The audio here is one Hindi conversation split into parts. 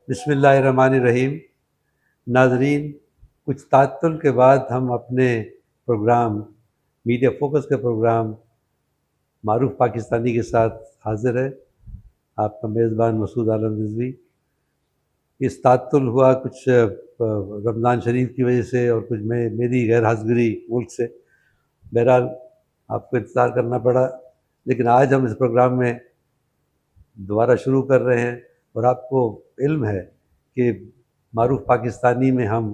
बिस्मिल्लाहिर्रहमानिर्रहीम। नाज़रीन, कुछ तात्तुल के बाद हम अपने प्रोग्राम मीडिया फोकस के प्रोग्राम मारूफ पाकिस्तानी के साथ हाज़िर है। आपका मेज़बान मसूद आलम रिज़वी। इस तात्तुल हुआ कुछ रमज़ान शरीफ की वजह से और कुछ मेरी गैर हाज़िरी मुल्क से। बहरहाल आपको इंतज़ार करना पड़ा, लेकिन आज हम इस प्रोग्राम में दोबारा शुरू कर रहे हैं। और आपको इल्म है कि मारूफ पाकिस्तानी में हम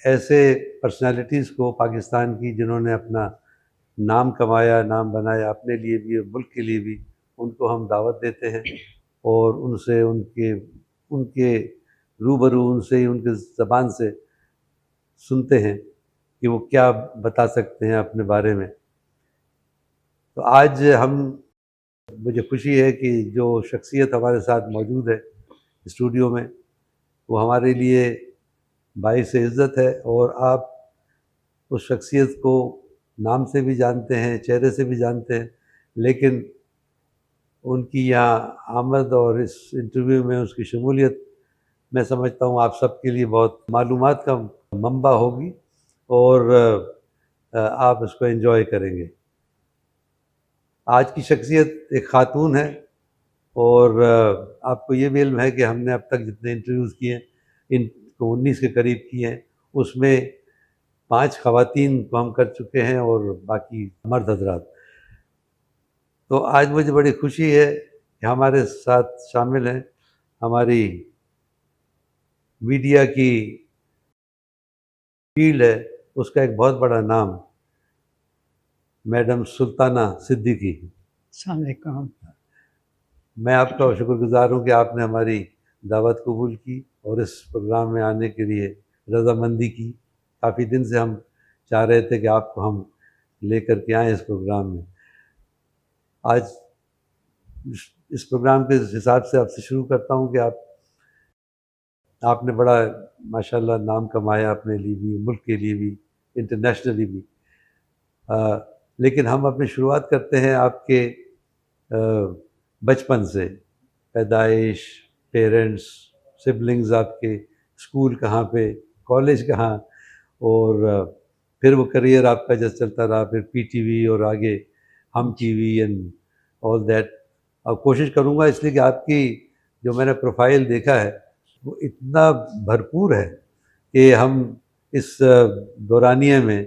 ऐसे पर्सनालिटीज़ को पाकिस्तान की जिन्होंने अपना नाम कमाया, नाम बनाया अपने लिए भी और मुल्क के लिए भी, उनको हम दावत देते हैं और उनसे उनके उनके रूबरू उनसे उनके ज़बान से सुनते हैं कि वो क्या बता सकते हैं अपने बारे में। तो आज मुझे खुशी है कि जो शख्सियत हमारे साथ मौजूद है स्टूडियो में, वो हमारे लिए बाइस इज़्ज़त है। और आप उस शख्सियत को नाम से भी जानते हैं, चेहरे से भी जानते हैं, लेकिन उनकी यहाँ आमद और इस इंटरव्यू में उसकी शमूलियत मैं समझता हूँ आप सबके लिए बहुत मालूमात का मंबा होगी और आप इसको एंजॉय करेंगे। आज की शख्सियत एक ख़ातून है और आपको ये भी इल्म है कि हमने अब तक जितने इंटरव्यूज़ किए हैं, इनको 19 के करीब किए हैं, उसमें 5 ख़वातीन को हम कर चुके हैं और बाकी मर्द हज़रात। तो आज मुझे बड़ी खुशी है कि हमारे साथ शामिल हैं हमारी मीडिया की फील्ड है उसका एक बहुत बड़ा नाम, मैडम सुल्ताना सिद्दीकी। अस्सलाम वालेकुम। मैं आपका शुक्रगुज़ार हूँ कि आपने हमारी दावत कबूल की और इस प्रोग्राम में आने के लिए रज़ामंदी की। काफ़ी दिन से हम चाह रहे थे कि आपको हम लेकर के आएँ इस प्रोग्राम में। आज इस प्रोग्राम के हिसाब से आपसे शुरू करता हूँ कि आपने बड़ा माशाल्लाह नाम कमाया अपने लिए भी, मुल्क के लिए भी, इंटरनेशनली भी। लेकिन हम अपनी शुरुआत करते हैं आपके बचपन से, पैदाइश, पेरेंट्स, सिबलिंग्स आपके, स्कूल कहाँ पे, कॉलेज कहाँ, और फिर वो करियर आपका जैसे चलता रहा, फिर पीटीवी और आगे हम टीवी एंड ऑल दैट। अब कोशिश करूँगा इसलिए कि आपकी जो मैंने प्रोफाइल देखा है वो इतना भरपूर है कि हम इस दौरानिए में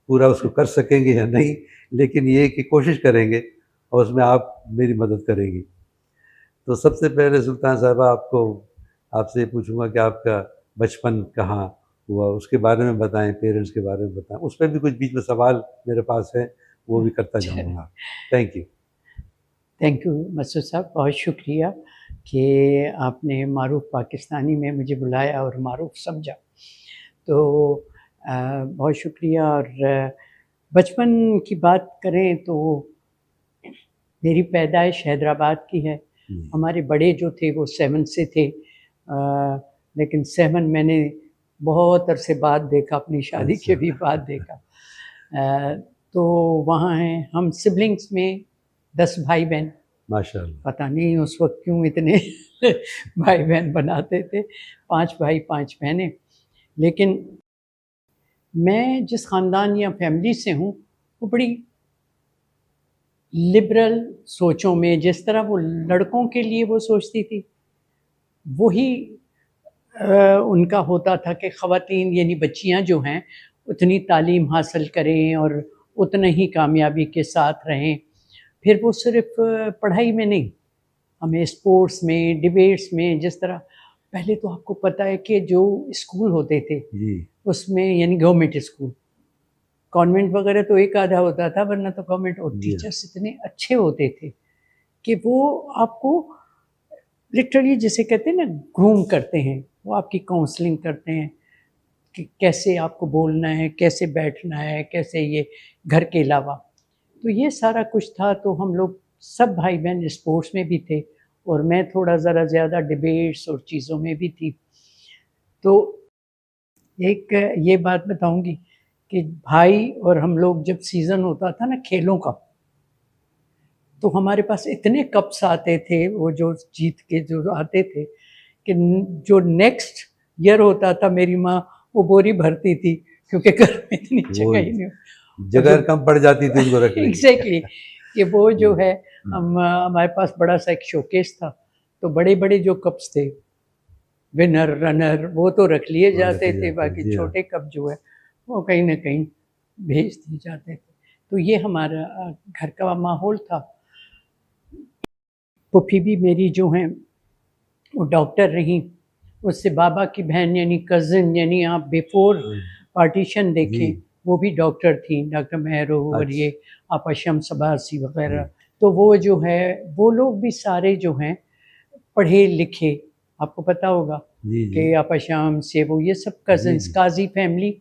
पूरा उसको कर सकेंगे या नहीं, लेकिन ये कि कोशिश करेंगे और उसमें आप मेरी मदद करेंगी। तो सबसे पहले सुल्तान साहिबा आपसे पूछूंगा कि आपका बचपन कहाँ हुआ, उसके बारे में बताएं, पेरेंट्स के बारे में बताएं। उस पर भी कुछ बीच में सवाल मेरे पास है, वो भी करता जाऊँगा। Thank you. Thank you Masood साहब, बहुत शुक्रिया कि आपने मारूफ पाकिस्तानी में मुझे बुलाया और मारूफ समझा, तो बहुत शुक्रिया। और बचपन की बात करें तो मेरी पैदाइश हैदराबाद की है। हमारे बड़े जो थे वो 7 से थे, लेकिन 7 मैंने बहुत अरसे बाद देखा, अपनी शादी के भी बाद देखा। तो वहाँ हैं हम सिबलिंग्स में 10 भाई बहन। माशाअल्लाह। पता नहीं उस वक्त क्यों इतने भाई बहन बनाते थे, 5 भाई 5 बहनें। लेकिन मैं जिस ख़ानदान या फैमिली से हूँ वो बड़ी लिबरल सोचों में, जिस तरह वो लड़कों के लिए वो सोचती थी वही उनका होता था कि ख़वातीन यानी बच्चियाँ जो हैं उतनी तालीम हासिल करें और उतना ही कामयाबी के साथ रहें। फिर वो सिर्फ पढ़ाई में नहीं, हमें स्पोर्ट्स में, डिबेट्स में, जिस तरह पहले तो आपको पता है कि जो स्कूल होते थे उसमें, यानी गवर्नमेंट स्कूल, कॉन्वेंट वगैरह तो एक आधा होता था, वरना तो गवर्नमेंट, और टीचर्स इतने अच्छे होते थे कि वो आपको लिटरली जिसे कहते हैं ना ग्रूम करते हैं, वो आपकी काउंसलिंग करते हैं कि कैसे आपको बोलना है, कैसे बैठना है, कैसे ये घर के अलावा। तो ये सारा कुछ था। तो हम लोग सब भाई बहन स्पोर्ट्स में भी थे और मैं थोड़ा ज़रा ज़्यादा डिबेट्स और चीज़ों में भी थी। तो एक ये बात बताऊंगी कि भाई और हम लोग जब सीज़न होता था ना खेलों का, तो हमारे पास इतने कप्स आते थे, वो जो जीत के जो आते थे, कि जो नेक्स्ट ईयर होता था मेरी माँ वो बोरी भरती थी, क्योंकि घर में इतनी जगह ही नहीं। जगह कम पड़ जाती थी उनको रखने की। एग्जैक्टली कि वो जो है हमारे पास बड़ा सा एक शोकेस था, तो बड़े बड़े जो कप्स थे, विनर रनर, वो तो रख लिए जाते थे, बाकी जी हाँ। छोटे कप जो है वो कहीं ना कहीं भेज दिए जाते थे। तो ये हमारा घर का माहौल था। पुप्पी भी मेरी जो हैं वो डॉक्टर रही, उससे बाबा की बहन यानी कज़न, यानी आप बिफोर पार्टीशन देखें जी। वो भी डॉक्टर थी, डॉक्टर मेहरो और अच्छा। ये आपा शम्स अब्बासी वगैरह। तो वो जो है वो लोग भी सारे जो हैं पढ़े लिखे, आपको पता होगा जी जी। कि आपा शम्स से वो ये सब कज़न्स, जी। काजी फैमिली।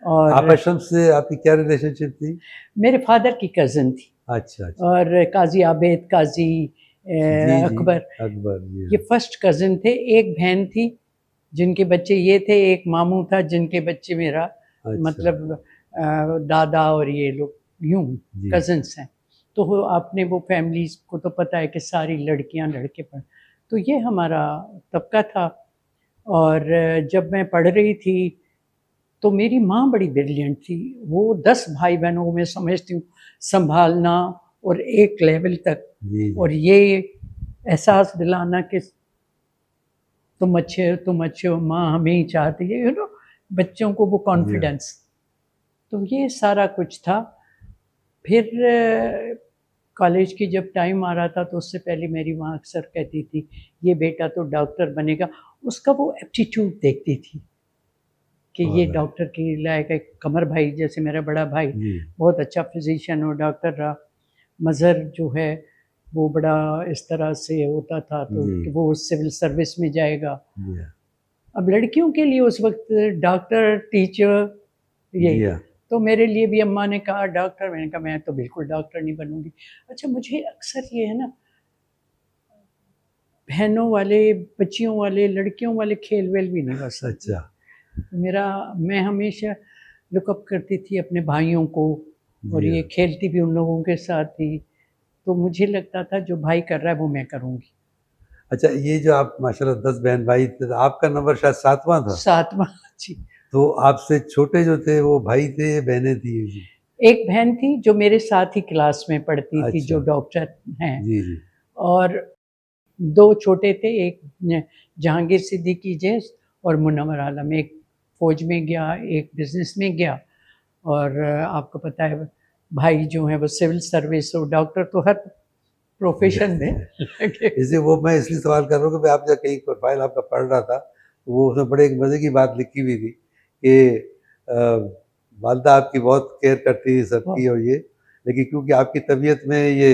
और आपा शम्स से आपकी क्या रिलेशनशिप थी? मेरे फादर की कज़न थी, अच्छा अच्छा। और काजी आबेद, काजी जी जी। अकबर, अकबर जी ये हाँ। फर्स्ट कज़न थे। एक बहन थी जिनके बच्चे ये थे, एक मामू था जिनके बच्चे मेरा अच्छा। मतलब दादा और ये लोग यूं जी। कज़न्स हैं। तो वो आपने वो फैमिलीज़ को तो पता है कि सारी लड़कियां लड़के पढ़, तो ये हमारा तबका था। और जब मैं पढ़ रही थी तो मेरी माँ बड़ी ब्रिलियंट थी। वो 10 भाई बहनों को मैं समझती हूँ संभालना, और एक लेवल तक, जी जी। और ये एहसास दिलाना कि तुम अच्छे हो, माँ हमें ही चाहती है, बच्चों को वो जी हाँ। कॉन्फिडेंस। तो ये सारा कुछ था। फिर कॉलेज की जब टाइम आ रहा था तो उससे पहले मेरी माँ अक्सर कहती थी ये बेटा तो डॉक्टर बनेगा। उसका वो एप्टीट्यूड देखती थी कि ये और डॉक्टर के लायक है। कमर भाई जैसे मेरा बड़ा भाई जी। बहुत अच्छा फिजिशियन और डॉक्टर रहा। मज़हर जो है वो बड़ा इस तरह से होता था, तो जी। कि वो सिविल सर्विस में जाएगा। जी हाँ। अब लड़कियों के लिए उस वक्त डॉक्टर, टीचर, यही। जी हाँ। तो मेरे लिए भी अम्मा ने कहा डॉक्टर, मैंने कहा मैं तो बिल्कुल डॉक्टर नहीं बनूंगी। अच्छा, मुझे अक्सर ये है ना, बहनों वाले, बच्चियों वाले, लड़कियों वाले खेल वेल भी नहीं पसंद। अच्छा। मेरा, मैं हमेशा लुकअप करती थी अपने भाइयों को, और जी ये हाँ। खेलती भी उन लोगों के साथ थी। तो मुझे लगता था जो भाई कर रहा है वो मैं करूँगी। अच्छा, ये जो आप माशाल्लाह 10 बहन भाई थे, तो आपका नंबर शायद 7वां था। 7वां जी। तो आपसे छोटे जो थे वो भाई थे या बहनें थी जी? एक बहन थी जो मेरे साथ ही क्लास में पढ़ती थी, जो अच्छा। डॉक्टर हैं। जी जी। और 2 छोटे थे, एक जहांगीर सिद्दीकी जैस और मुनव्वर आलम। एक फ़ौज में गया, एक बिज़नेस में गया। और आपको पता है भाई जो हैं वो सिविल सर्विस और डॉक्टर तो हर प्रोफ़ेशन में लगे। इसलिए वो मैं इसलिए सवाल कर रहा हूँ कि मैं आप जब कहीं प्रोफाइल आपका पढ़ रहा था, तो वो उसमें बड़े एक मज़े की बात लिखी हुई थी कि वालिदा आपकी बहुत केयर करती थी सबकी और ये, लेकिन क्योंकि आपकी तबीयत में ये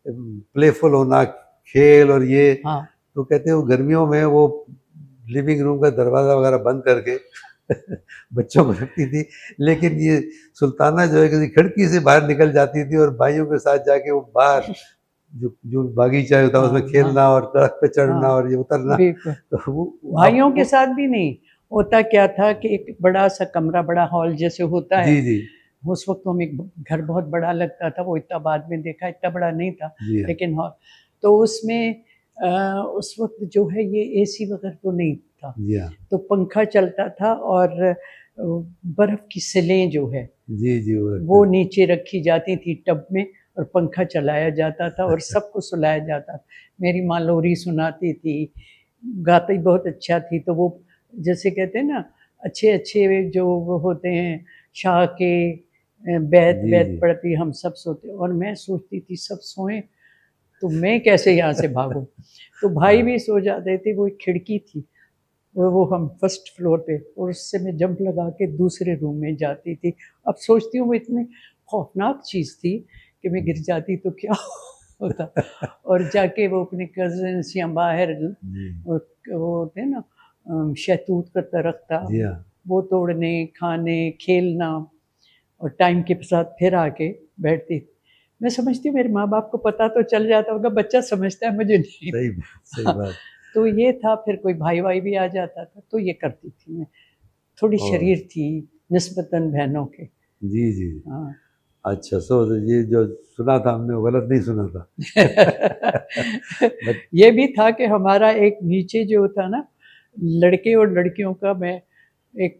प्लेफुल होना, खेल और ये, हाँ, तो कहते हैं वो गर्मियों में वो लिविंग रूम का दरवाज़ा वगैरह बंद करके बच्चों को रखती थी, लेकिन ये सुल्ताना जो है किसी खिड़की से बाहर निकल जाती थी और भाइयों के साथ जाके वो बाहर जो जो बागीचा होता है हाँ, उसमें हाँ, खेलना और दरख्त पे चढ़ना हाँ, और ये उतरना। बिल्कुल। तो वो भाइयों के आपको साथ भी नहीं, होता क्या था कि एक बड़ा-सा कमरा, बड़ा हॉल जैसे होता है, जी, जी। उस वक़्त तो हमें घर बहुत बड़ा लगता था, वो इतना बाद में देखा इतना बड़ा नहीं था, जी हाँ। लेकिन हॉल। तो उसमें उस वक़्त जो है ये एसी वग़ैरह तो नहीं था, जी हाँ। तो पंखा चलता था। और बर्फ़ की सिलें जो है जी, जी, वो रखते वो थे। नीचे रखी जाती थी टब में, और पंखा चलाया जाता था और सबको सुलाया जाता था। मेरी माँ लोरी सुनाती थी, गाती बहुत अच्छा थी। तो वो जैसे कहते हैं ना, अच्छे-अच्छे जो वो होते हैं शाह के बैत जी, वैत जी। पढ़ती, हम सब सोते, और मैं सोचती थी सब सोएं तो मैं कैसे यहाँ से भागूँ? तो भाई हाँ। भी सो जाते थे, वो एक खिड़की थी, और वो हम फर्स्ट फ्लोर पे, और उससे मैं जंप लगा के दूसरे रूम में जाती थी। अब सोचती हूँ वो इतनी खौफनाक चीज़ थी कि मैं गिर जाती तो क्या होता। और जाके वो अपने कज़िन्स या बाहर जी। वो होते हैं ना, शहतूत का दरख्त था, जी हाँ। वो तोड़ने, खाने, खेलना, और टाइम के साथ फिर आके बैठती। मैं समझती हूँ मेरे माँ-बाप को पता तो चल जाता होगा, बच्चा समझता है, मुझे नहीं। सही बात, सही हाँ, बात। तो ये था। फिर कोई भाई-वाई भी आ जाता था तो ये करती थी मैं। थोड़ी और शरीर थी निस्बतन बहनों के। जी, जी। हाँ। अच्छा, सो ये जो सुना था हमने वो गलत नहीं सुना था। बट ये भी था कि हमारा एक नीचे जो था ना, लड़के और लड़कियों का मैं एक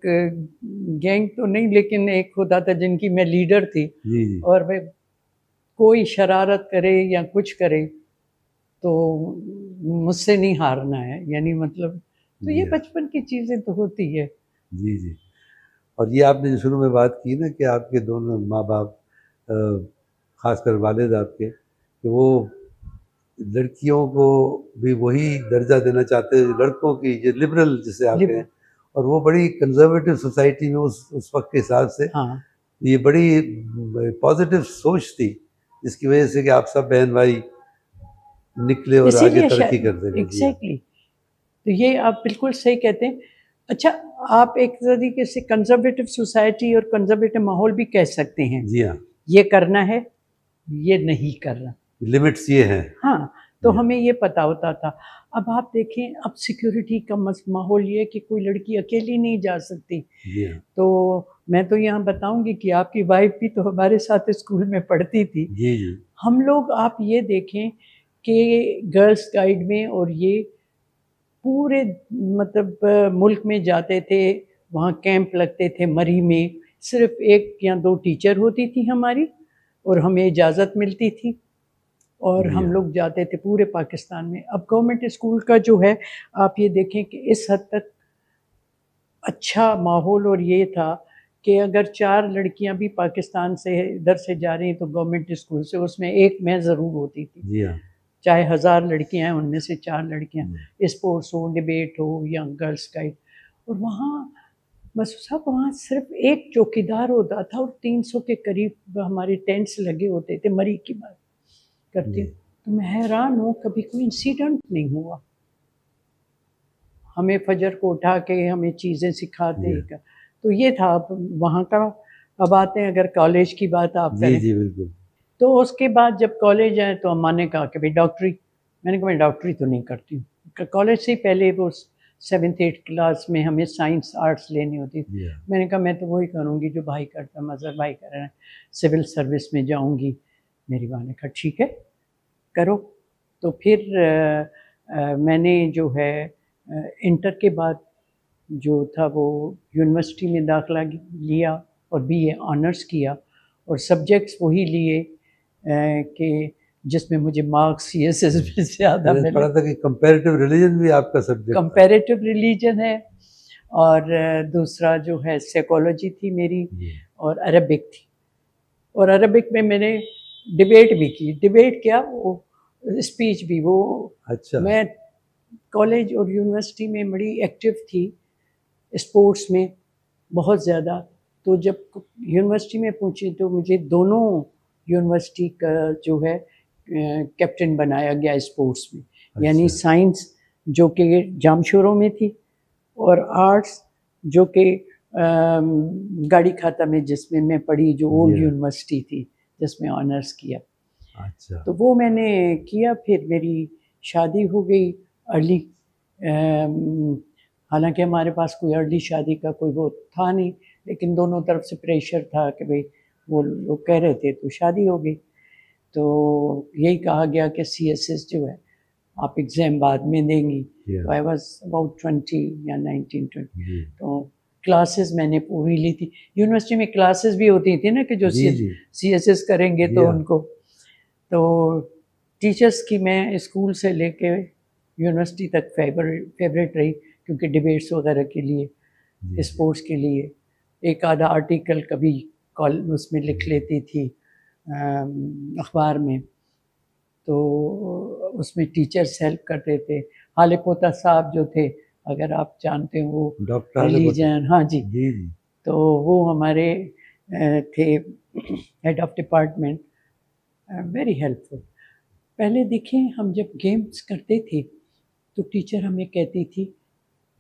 गैंग तो नहीं, लेकिन एक होता था जिनकी मैं लीडर थी। जी जी और वे कोई शरारत करे या कुछ करे तो मुझसे नहीं हारना है, यानी मतलब, तो ये जी हाँ, बचपन की चीज़ें तो होती है। जी जी। और ये आपने जो शुरू में बात की ना कि आपके दोनों माँ बाप, खासकर वालिद आपके, कि वो लड़कियों को भी वही दर्जा देना चाहते हैं लड़कों की, ये लिबरल जिसे आप लिब कहें, और वो बड़ी कंजर्वेटिव सोसाइटी में उस वक्त के हिसाब से हाँ, ये बड़ी पॉजिटिव सोच थी, जिसकी वजह से कि आप सब बहन भाई निकले और आगे इसीलिए तरक्की शायद करते गए। जी हाँ। एग्ज़ैक्टली, तो ये आप बिल्कुल सही कहते हैं। अच्छा, आप एक तरीके से कंज़र्वेटिव सोसाइटी और कंज़र्वेटिव माहौल भी कह सकते हैं। जी हाँ, ये करना है, ये नहीं करना। लिमिट्स ये हैं। हाँ, तो जी हाँ, हमें ये पता होता था। अब आप देखें, अब सिक्योरिटी का माहौल ये है कि कोई लड़की अकेली नहीं जा सकती। जी हाँ, तो मैं तो यहाँ बताऊँगी कि आपकी वाइफ़ भी तो हमारे साथ स्कूल में पढ़ती थी। जी जी हम लोग, आप ये देखें कि गर्ल्स गाइड में और ये पूरे मतलब मुल्क में जाते थे, वहाँ कैंप लगते थे मरी में, सिर्फ़ 1 या 2 टीचर होती थी हमारी और हमें इजाज़त मिलती थी और जी हम हाँ, लोग जाते थे पूरे पाकिस्तान में। अब गवर्नमेंट स्कूल का जो है, आप ये देखें कि इस हद तक अच्छा माहौल, और ये था कि अगर 4 लड़कियाँ भी पाकिस्तान से इधर से जा रही हैं तो गवर्नमेंट स्कूल से, उसमें 1 मैं ज़रूर होती थी। जी हाँ, चाहे 1000 लड़कियाँ हैं, उनमें से 4 लड़कियाँ, हम्म, स्पोर्ट्स हो, डिबेट हो या गर्ल्स गाइड। और वहाँ बस साहब, वहाँ सिर्फ़ 1 चौकीदार होता था और 300 के करीब हमारे टेंट्स लगे होते थे, मरी की बात करती जी हूँ। तो मैं हैरान हूँ, कभी कोई इंसिडेंट नहीं हुआ। हमें फजर को उठा के हमें चीज़ें जी सिखाते हाँ, क तो ये था अब वहाँ का। अब आते हैं, अगर कॉलेज की बात आप जी करें, जी बिल्कुल। तो उसके बाद जब कॉलेज आए तो अम्मा ने कहा कि भई डॉक्टरी। मैंने कहा मैं डॉक्टरी तो नहीं करती हूँ। कॉलेज से ही पहले वो 7th-8th क्लास में हमें साइंस आर्ट्स लेनी होती थी। जी हाँ, मैंने कहा मैं तो वही करूँगी जो भाई करता है, मज़हर भाई कर रहे हैं, सिविल सर्विस में जाऊँगी। मेरी माँ ने कहा ठीक है, करो। तो फिर मैंने जो है इंटर के बाद जो था वो यूनिवर्सिटी में दाखिला लिया और बीए ऑनर्स किया और सब्जेक्ट्स वही लिए कि जिसमें मुझे मार्क्स सीएसएस में ज़्यादा मैंने मिले। पढ़ा था कि कंपैरेटिव रिलीजन भी आपका सब्जेक्ट था। कंपैरेटिव रिलीजन है, और दूसरा जो है साइकोलॉजी थी मेरी, जी और अरबिक थी। और अरबिक में मैंने डिबेट भी की। डिबेट क्या, वो स्पीच भी। वो अच्छा। मैं कॉलेज और यूनिवर्सिटी में बड़ी एक्टिव थी स्पोर्ट्स में, बहुत ज़्यादा। तो जब यूनिवर्सिटी में पहुँची तो मुझे दोनों यूनिवर्सिटी का जो है कैप्टन बनाया गया स्पोर्ट्स में। यानी अच्छा साइंस जो कि जामशोरों में थी, और आर्ट्स जो कि गाड़ी खाता में, जिसमें मैं पढ़ी, जो जी ओल्ड हाँ, यूनिवर्सिटी थी, जिसमें ऑनर्स किया। अच्छा तो वो मैंने किया। फिर मेरी शादी हो गई अर्ली। हालांकि हमारे पास कोई अर्ली शादी का कोई वो था नहीं, लेकिन दोनों तरफ से प्रेशर था कि भाई वो लोग कह रहे थे तो शादी हो गई। तो यही कहा गया कि सीएसएस जो है आप एग्ज़ाम बाद में देंगी। जी तो हाँ, आई वाज अबाउट 20 या 19-20। जी तो क्लासेस मैंने पूरी ली थी। यूनिवर्सिटी में क्लासेस भी होती थी ना कि जो जी जी सीएसएस करेंगे जी तो हाँ, उनको। तो टीचर्स की मैं स्कूल से लेके यूनिवर्सिटी तक फेवरेट रही, क्योंकि डिबेट्स वगैरह के लिए, जी जी स्पोर्ट्स के लिए एक आधा आर्टिकल कभी कॉल उसमें लिख लेती थी अखबार में। तो उसमें टीचर्स हेल्प करते थे। हाले पोता साहब जो थे, अगर आप जानते हो, वो डॉक्टर हालिद होता। रिलीजन, हाँ जी। जी जी तो वो हमारे थे head of department, very helpful. पहले देखें, हम जब गेम्स करते थे तो टीचर हमें कहती थी,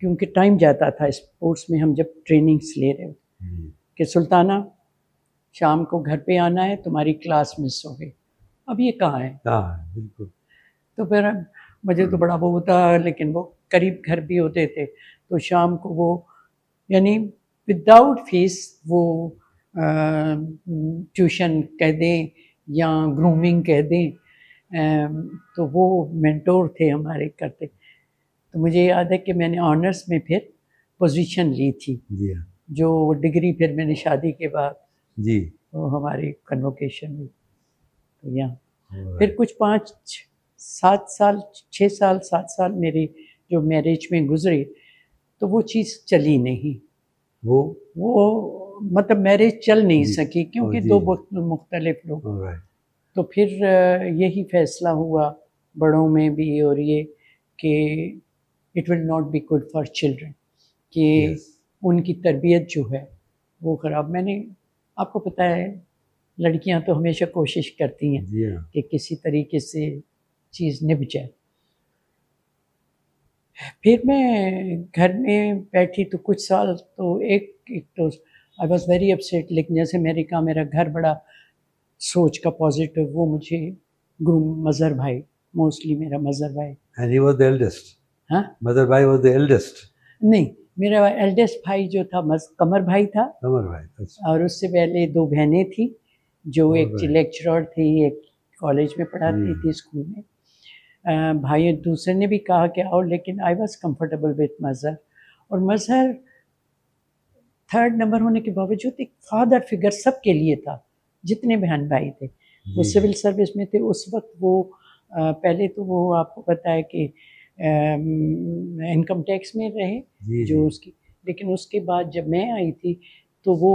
क्योंकि टाइम जाता था स्पोर्ट्स में, हम जब ट्रेनिंग्स ले रहे होते, जी कि सुल्ताना शाम को घर पे आना है, तुम्हारी क्लास मिस हो गई। अब ये कहाँ है? हाँ बिल्कुल। तो फिर मुझे तो बड़ा वो होता, लेकिन वो करीब घर भी होते थे, तो शाम को वो, यानी विदाउट फीस वो ट्यूशन कह दें या ग्रूमिंग कह दें, तो वो मेंटोर थे हमारे करते। तो मुझे याद है कि मैंने ऑनर्स में फिर पोजीशन ली थी, जी हाँ जो डिग्री फिर मैंने शादी के बाद जी तो हमारी कन्वोकेशन हुई तो यहाँ फिर alright, कुछ 5-7 साल 6 साल 7 साल मेरी जो मैरिज में गुजरे तो वो चीज़ चली नहीं, वो वो मतलब मैरिज चल नहीं जी सकी क्योंकि जी दो मुख्तलिफ लोग। alright, तो फिर यही फैसला हुआ बड़ों में भी और ये कि it will not be good for children, कि yes, उनकी तरबियत जो है वो ख़राब। मैंने आपको पता है लड़कियां तो हमेशा कोशिश करती हैं जी हाँ कि किसी तरीके से चीज़ निभ जाए। फिर मैं घर में बैठी तो कुछ साल तो एक तो आई वॉज वेरी अपसेट, लेकिन जैसे मैंने कहा मेरा घर बड़ा सोच का पॉजिटिव, वो मुझे गुरु मज़हर भाई, मोस्टली मेरा मज़हर भाई। and he was the eldest, हाँ मदर भाई was the eldest, नहीं, मेरा एल्डेस्ट भाई जो था कमर भाई था, कमर भाई अच्छा और उससे पहले 2 बहनें थी जो एक alright, लेक्चरर थी, एक कॉलेज में पढ़ाती थी, स्कूल में। भाई दूसरे ने भी कहा कि आओ, लेकिन I was comfortable with Mazhar, और मज़हर थर्ड नंबर होने के बावजूद एक फादर फिगर सबके लिए था, जितने बहन भाई थे। वो जी सिविल सर्विस में थे उस वक्त। वो पहले तो वो आपको पता है कि इनकम टैक्स में रहे जी जो जी उसकी, लेकिन उसके बाद जब मैं आई थी तो वो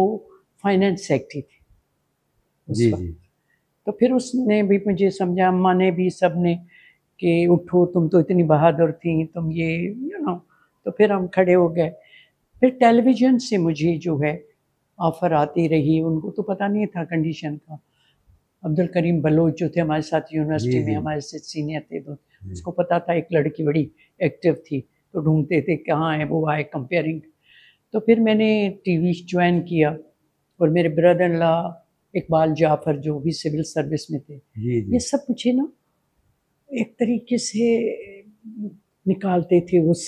फाइनेंस सेक्रेटरी थी उस जी वक्त। जी तो फिर उसने भी मुझे समझा, अम्मा ने भी, सब ने, कि उठो, तुम तो इतनी बहादुर थी, तुम ये तो फिर हम खड़े हो गए। फिर टेलीविज़न से मुझे जो है ऑफ़र आती रही, उनको तो पता नहीं था कंडीशन का। अब्दुल करीम बलोच जो थे हमारे साथ यूनिवर्सिटी जी में, जी हमारे से सीनियर थे, तो जी उसको पता था एक लड़की बड़ी एक्टिव थी, तो ढूंढते थे कहाँ है वो, आए कंपेयरिंग। तो फिर मैंने टीवी ज्वाइन किया, और मेरे brother in law Iqbal Jafar जो भी सिविल सर्विस में थे, जी ये जी सब मुझे ना एक तरीके से निकालते थे उस,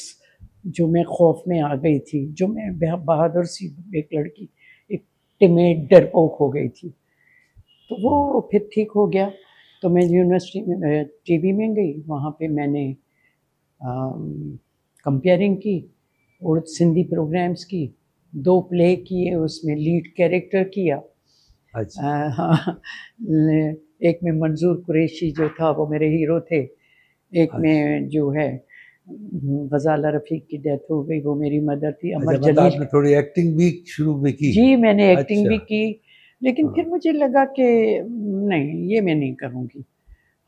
जो मैं खौफ में आ गई थी, जो मैं बहादुर सी एक लड़की, एक टिमेड डरपोक हो गई थी। तो वो फिर ठीक हो गया। तो मैं यूनिवर्सिटी में टीवी में गई, वहाँ पे मैंने कंपेयरिंग की और सिंधी प्रोग्राम्स की, 2 प्ले किए, उसमें लीड कैरेक्टर किया। अच्छा हाँ, एक में मंजूर कुरैशी जो था वो मेरे हीरो थे, एक अच्छा में जो है गज़ाला रफ़ीक की डेथ हो गई, वो मेरी मदर थी। अच्छा अमर मतलब जलील आपने थोड़ी एक्टिंग भी शुरू में की जी, मैंने एक्टिंग अच्छा भी की, लेकिन हाँ फिर मुझे लगा कि नहीं, ये मैं नहीं करूँगी।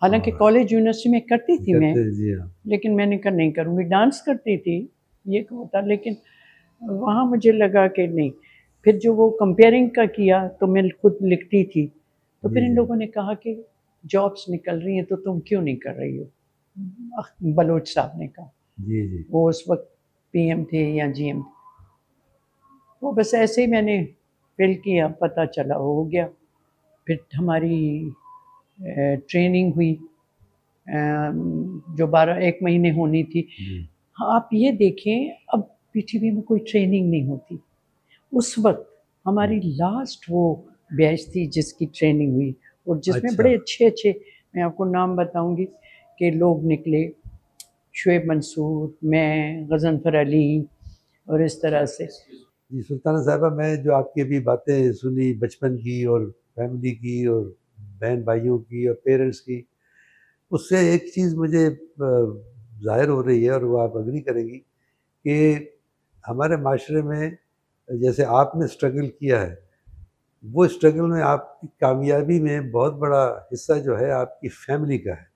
हालाँकि alright, कॉलेज यूनिवर्सिटी में करती थी मैं, करते जी हाँ लेकिन मैंने कहा नहीं करूँगी। डांस करती थी, ये तो होता, लेकिन वहाँ मुझे लगा कि नहीं। फिर जो वो कंपेयरिंग का किया तो मैं खुद लिखती थी, तो फिर जी इन जी लोगों ने कहा कि जॉब्स निकल रही हैं तो तुम क्यों नहीं कर रही हो? बलोच साहब ने कहा, जी जी वो उस वक्त पीएम थे या जीएम थे। वो बस ऐसे ही मैंने फ़िल किया, पता चला हो गया। फिर हमारी ट्रेनिंग हुई, जो 1 महीने होनी थी। जी हाँ, आप ये देखें, अब पीटीवी में कोई ट्रेनिंग नहीं होती। उस वक़्त हमारी लास्ट वो बैच थी जिसकी ट्रेनिंग हुई, और जिसमें अच्छा बड़े अच्छे-अच्छे, मैं आपको नाम बताऊँगी, कि लोग निकले, शुएब मंसूर, मैं, गज़नफ़र अली, और इस तरह से। जी सुल्ताना साहिबा मैं जो आपकी अभी बातें सुनी बचपन की और फैमिली की और बहन भाइयों की और पेरेंट्स की उससे एक चीज़ मुझे ज़ाहिर हो रही है और वो आप एग्री करेंगी कि हमारे माशरे में जैसे आपने स्ट्रगल किया है वो स्ट्रगल में आपकी कामयाबी में बहुत बड़ा हिस्सा जो है आपकी फैमिली का है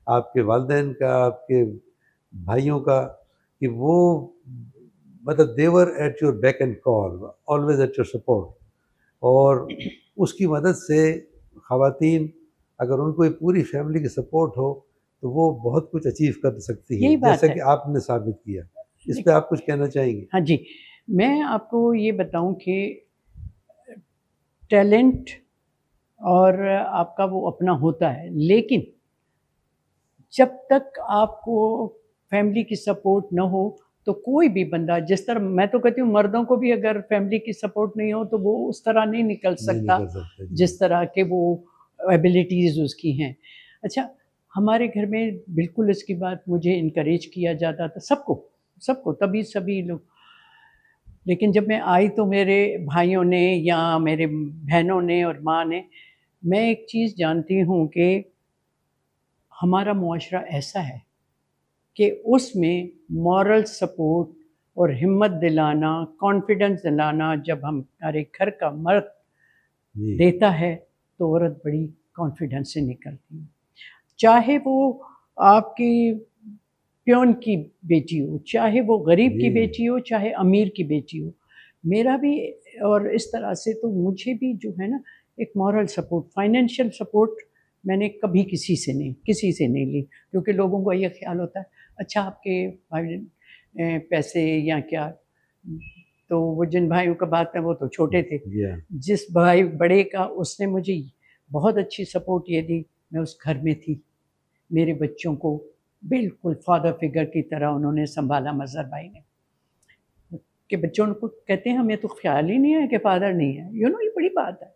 आपके वालिदैन का आपके भाइयों का कि वो मतलब they are at your back and call always at your support और उसकी मदद से ख़वातीन अगर उनको एक पूरी फैमिली की सपोर्ट हो तो वो बहुत कुछ अचीव कर सकती यही हैं बात जैसा है। कि आपने साबित किया इस पे लेकिन आप कुछ कहना चाहेंगे हाँ जी, मैं आपको ये बताऊँ कि टैलेंट और आपका वो अपना होता है, लेकिन जब तक आपको फैमिली की सपोर्ट ना हो, तो कोई भी बंदा, जिस तरह मैं तो कहती हूँ मर्दों को भी अगर फैमिली की सपोर्ट नहीं हो तो वो उस तरह नहीं निकल नहीं सकता निकल सकते जी जिस तरह के वो एबिलिटीज़ उसकी हैं। अच्छा, हमारे घर में बिल्कुल इसकी बात मुझे इनकरेज किया जाता था, सबको सबको, तभी सभी लोग। लेकिन जब मैं आई तो मेरे भाइयों ने या मेरे बहनों ने और माँ ने, मैं एक चीज़ जानती हूँ कि हमारा मुआशरा ऐसा है कि उसमें मॉरल सपोर्ट और हिम्मत दिलाना, कॉन्फिडेंस दिलाना जब हमारे घर का मर्द जी देता है तो औरत बड़ी कॉन्फिडेंस से निकलती है। चाहे वो आपकी प्योन की बेटी हो, चाहे वो गरीब की जी बेटी हो, चाहे अमीर की बेटी हो। मेरा भी, और इस तरह से तो मुझे भी जो है ना, एक मॉरल सपोर्ट, फाइनेंशियल सपोर्ट मैंने कभी किसी से नहीं ली, क्योंकि लोगों को ये ख्याल होता है अच्छा आपके भाई पैसे या क्या। तो वो जिन भाइयों का बात है वो तो छोटे थे। जी हाँ जिस भाई बड़े का, उसने मुझे बहुत अच्छी सपोर्ट ये दी, मैं उस घर में थी, मेरे बच्चों को बिल्कुल फादर फिगर की तरह उन्होंने संभाला मज़हर भाई ने, कि बच्चों को कहते हैं हमें तो ख्याल ही नहीं है कि फादर नहीं है, ये बड़ी बात है।